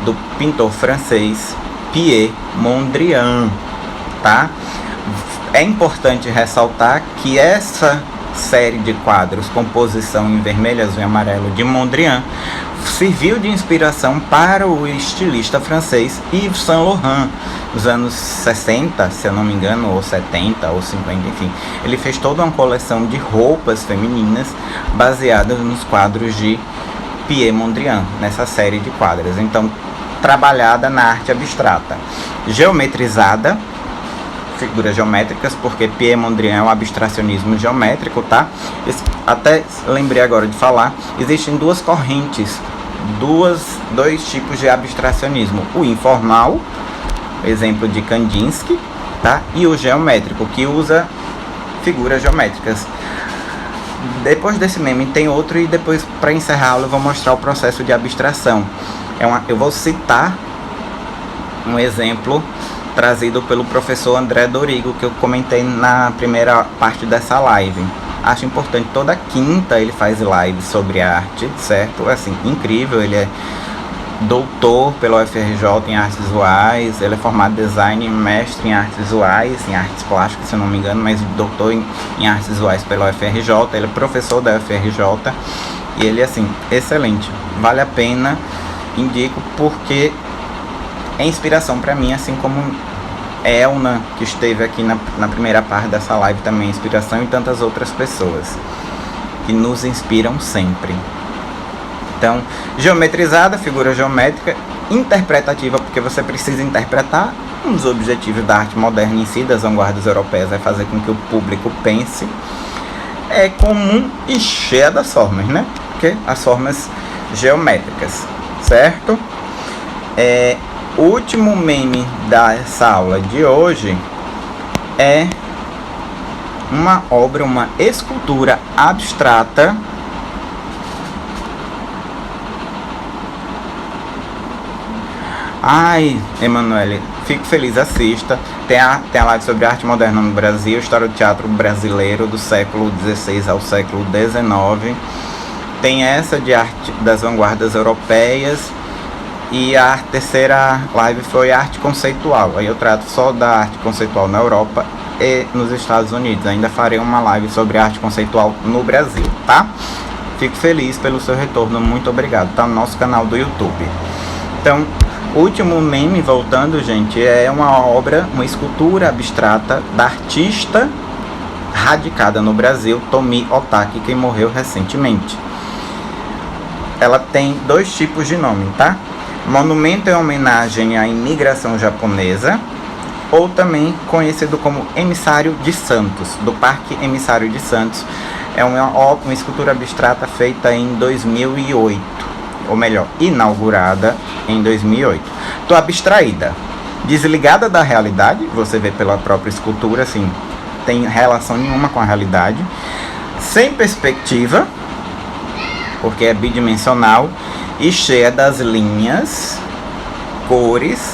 do pintor francês Pierre Mondrian, tá? É importante ressaltar que essa série de quadros, composição em vermelho, azul e amarelo, de Mondrian, serviu de inspiração para o estilista francês Yves Saint Laurent, nos anos 60, se eu não me engano, ou 70, ou 50, enfim. Ele fez toda uma coleção de roupas femininas baseadas nos quadros de Pierre Mondrian, nessa série de quadros. Então, trabalhada na arte abstrata, geometrizada, figuras geométricas, porque Pierre Mondrian é um abstracionismo geométrico, tá? Até lembrei agora de falar, existem duas correntes, dois tipos de abstracionismo: o informal, exemplo de Kandinsky, tá? E o geométrico, que usa figuras geométricas. Depois desse meme tem outro, e depois, para encerrar a aula, eu vou mostrar o processo de abstração. Eu vou citar um exemplo trazido pelo professor André Dorigo, que eu comentei na primeira parte dessa live. Acho importante, toda quinta ele faz live sobre arte, certo? Assim, incrível, ele é doutor pela UFRJ em artes visuais, ele é formado em design, mestre em artes visuais, em artes plásticas, se eu não me engano, mas doutor em artes visuais pela UFRJ, ele é professor da UFRJ, e ele, assim, excelente, vale a pena, indico, porque é inspiração para mim, assim como Elna, que esteve aqui na primeira parte dessa live, também é inspiração, e tantas outras pessoas que nos inspiram sempre. Então, geometrizada, figura geométrica, interpretativa, porque você precisa interpretar. Um dos objetivos da arte moderna em si, das vanguardas europeias, é fazer com que o público pense. É comum e cheia das formas, né? Porque as formas geométricas, certo? O último meme dessa aula de hoje é uma obra, uma escultura abstrata Ai, Emanuele, fico feliz, assista. Tem a live sobre arte moderna no Brasil, história do teatro brasileiro do século XVI ao século XIX. Tem essa de arte das vanguardas europeias. E a terceira live foi arte conceitual. Aí eu trato só da arte conceitual na Europa e nos Estados Unidos. Ainda farei uma live sobre arte conceitual no Brasil, tá? Fico feliz pelo seu retorno, muito obrigado. Tá no nosso canal do YouTube. Então, o último meme, voltando, gente, é uma obra, uma escultura abstrata da artista radicada no Brasil, Tomi Otaki, que morreu recentemente. Ela tem dois tipos de nome, tá? Monumento em homenagem à imigração japonesa, ou também conhecido como Emissário de Santos, do Parque Emissário de Santos. É uma escultura abstrata feita em 2008, ou melhor, inaugurada em 2008. Tô abstraída, desligada da realidade, você vê pela própria escultura, assim, tem relação nenhuma com a realidade, sem perspectiva, porque é bidimensional, e cheia das linhas, cores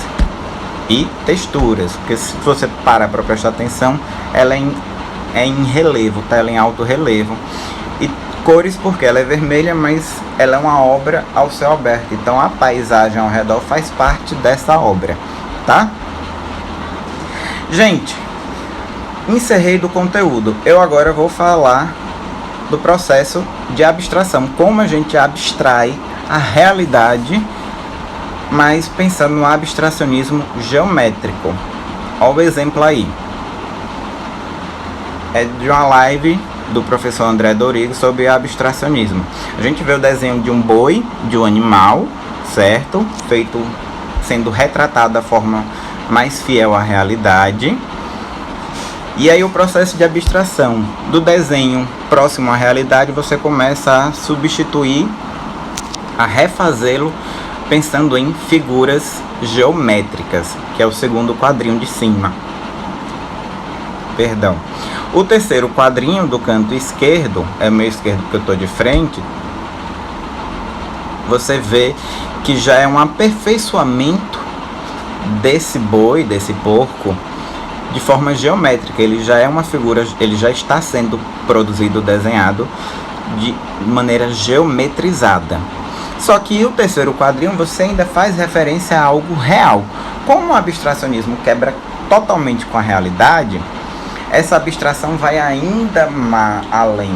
e texturas, porque se você parar para prestar atenção, ela é em relevo, tá? Ela é em alto relevo, e cores porque ela é vermelha, mas ela é uma obra ao céu aberto, então a paisagem ao redor faz parte dessa obra, tá? Gente, encerrei do conteúdo, eu agora vou falar do processo de abstração, como a gente abstrai a realidade, mas pensando no abstracionismo geométrico. Olha o exemplo aí, é de uma live do professor André Dorigo sobre abstracionismo. A gente vê o desenho de um boi, de um animal, certo? Feito, sendo retratado da forma mais fiel à realidade. E aí o processo de abstração do desenho próximo à realidade, você começa a substituir, a refazê-lo pensando em figuras geométricas, que é o segundo quadrinho de cima. Perdão. O terceiro quadrinho do canto esquerdo, é o meu esquerdo porque eu estou de frente, você vê que já é um aperfeiçoamento desse boi, desse porco, de forma geométrica. Ele já é uma figura, ele já está sendo produzido, desenhado de maneira geometrizada. Só que o terceiro quadrinho você ainda faz referência a algo real. Como o abstracionismo quebra totalmente com a realidade, essa abstração vai ainda além,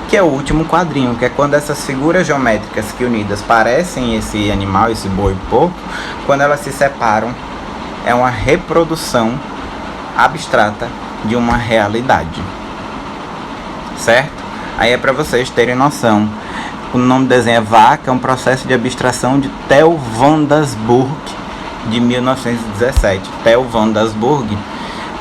que é o último quadrinho, que é quando essas figuras geométricas que unidas parecem esse animal, esse boi porco, quando elas se separam, é uma reprodução abstrata de uma realidade, certo? Aí é para vocês terem noção. O nome do desenho é Vaca, é um processo de abstração de Theo van Doesburg, de 1917. Theo van Doesburg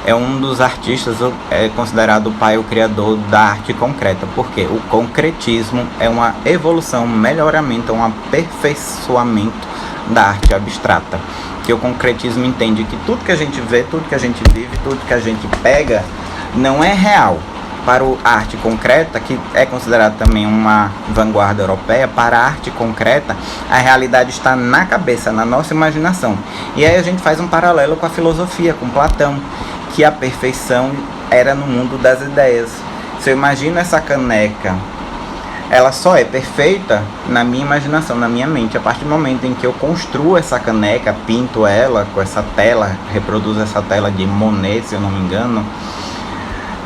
é um dos artistas, é considerado o pai, o criador da arte concreta, porque o concretismo é uma evolução, um melhoramento, um aperfeiçoamento da arte abstrata. Que o concretismo entende que tudo que a gente vê, tudo que a gente vive, tudo que a gente pega, não é real. Para a arte concreta, que é considerada também uma vanguarda europeia, para a arte concreta, a realidade está na cabeça, na nossa imaginação. E aí a gente faz um paralelo com a filosofia, com Platão, que a perfeição era no mundo das ideias. Se eu imagino essa caneca, ela só é perfeita na minha imaginação, na minha mente. A partir do momento em que eu construo essa caneca, pinto ela com essa tela, reproduzo essa tela de Monet, se eu não me engano,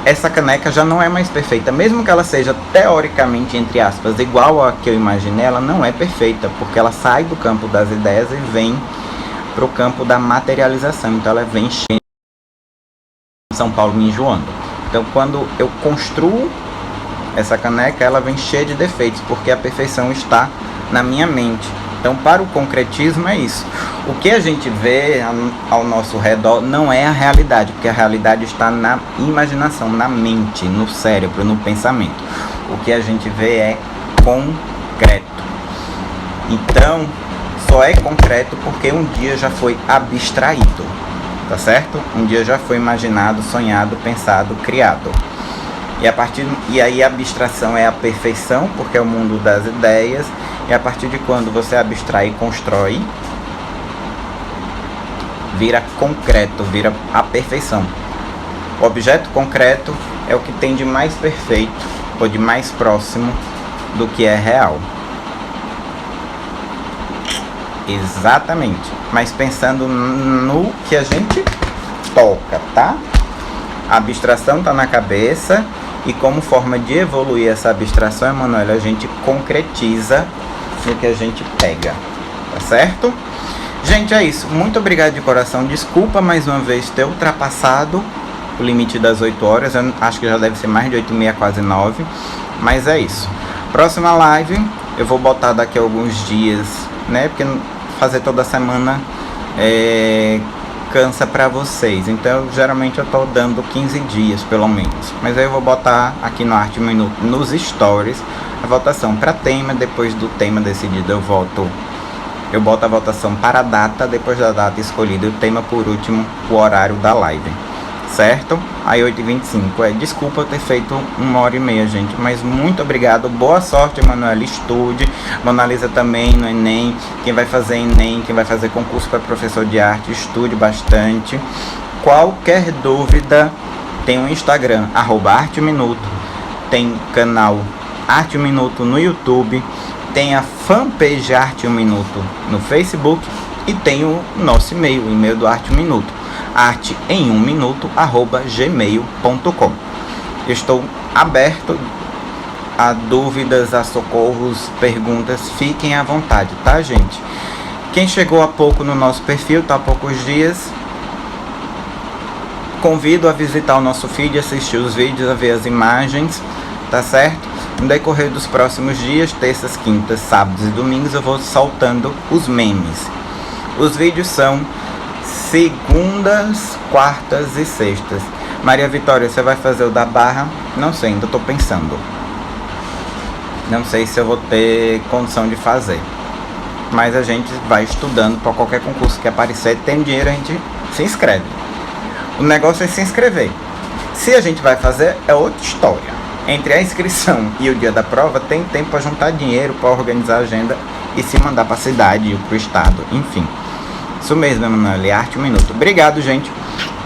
essa caneca já não é mais perfeita. Mesmo que ela seja teoricamente, entre aspas, igual a que eu imaginei, ela não é perfeita, porque ela sai do campo das ideias e vem para o campo da materialização. Então ela vem cheia de São Paulo me enjoando. Então quando eu construo essa caneca, ela vem cheia de defeitos, porque a perfeição está na minha mente. Então para o concretismo é isso. O que a gente vê ao nosso redor não é a realidade, porque a realidade está na imaginação, na mente, no cérebro, no pensamento. O que a gente vê é concreto. Então, só é concreto porque um dia já foi abstraído, tá certo? Um dia já foi imaginado, sonhado, pensado, criado. E aí a abstração é a perfeição, porque é o mundo das ideias. E a partir de quando você abstrai e constrói, vira concreto, vira a perfeição. O objeto concreto é o que tem de mais perfeito, ou de mais próximo do que é real. Exatamente. Mas pensando no que a gente toca, tá? A abstração tá na cabeça. E como forma de evoluir essa abstração, Emanuel, a gente concretiza no que a gente pega, tá certo? Gente, é isso. Muito obrigado de coração. Desculpa mais uma vez ter ultrapassado o limite das 8 horas. Eu acho que já deve ser mais de 8h30, quase 9. Mas é isso. Próxima live eu vou botar daqui a alguns dias, né? Porque fazer toda semana cansa pra vocês. Então geralmente eu tô dando 15 dias pelo menos. Mas aí eu vou botar aqui no Arte Minuto, nos stories, a votação para tema. Depois do tema decidido eu boto a votação para a data. Depois da data escolhida, o tema por último, o horário da live, certo? Aí 8h25. Desculpa eu ter feito 1h30, gente, mas muito obrigado. Boa sorte, Emanuel. Estude. Monalisa também no Enem. Quem vai fazer Enem, quem vai fazer concurso para professor de arte, estude bastante. Qualquer dúvida, tem um Instagram, @arteminuto. Tem canal Arte 1 Minuto no YouTube. Tem a fanpage Arte 1 Minuto no Facebook. E tem o nosso e-mail, o e-mail do Arte 1 Minuto, arteem1minuto@gmail.com. Estou aberto a dúvidas, a socorros, perguntas, fiquem à vontade, tá, gente? Quem chegou há pouco no nosso perfil, tá há poucos dias, convido a visitar o nosso feed, assistir os vídeos, a ver as imagens, tá certo? No decorrer dos próximos dias, terças, quintas, sábados e domingos, eu vou soltando os memes. Os vídeos são segundas, quartas e sextas. Maria Vitória, você vai fazer o da Barra? Não sei, ainda estou pensando. Não sei se eu vou ter condição de fazer. mas a gente vai estudando para qualquer concurso que aparecer, tem dinheiro, a gente se inscreve. O negócio é se inscrever. Se a gente vai fazer, é outra história. Entre a inscrição e o dia da prova, tem tempo para juntar dinheiro, para organizar a agenda e se mandar para a cidade, para o estado, enfim. Isso mesmo, Emanuele, arte 1 minuto. Obrigado, gente.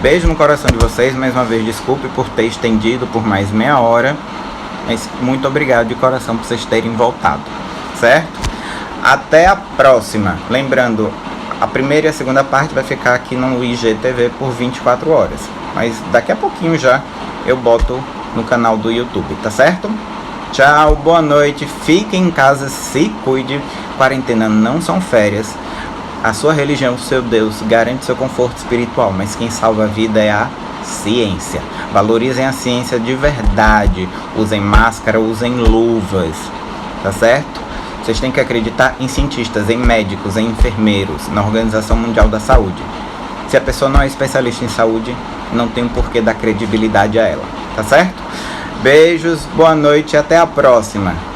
Beijo no coração de vocês. Mais uma vez, desculpe por ter estendido por mais meia hora. Mas muito obrigado de coração por vocês terem voltado, certo? Até a próxima. Lembrando, a primeira e a segunda parte vai ficar aqui no IGTV por 24 horas. Mas daqui a pouquinho já eu boto no canal do YouTube, tá certo? Tchau, boa noite. Fique em casa, se cuide. Quarentena não são férias. A sua religião, o seu Deus, garante seu conforto espiritual, mas quem salva a vida é a ciência. Valorizem a ciência de verdade. Usem máscara, usem luvas, tá certo? Vocês têm que acreditar em cientistas, em médicos, em enfermeiros, na Organização Mundial da Saúde. Se a pessoa não é especialista em saúde, não tem um porquê dar credibilidade a ela, tá certo? Beijos, boa noite e até a próxima.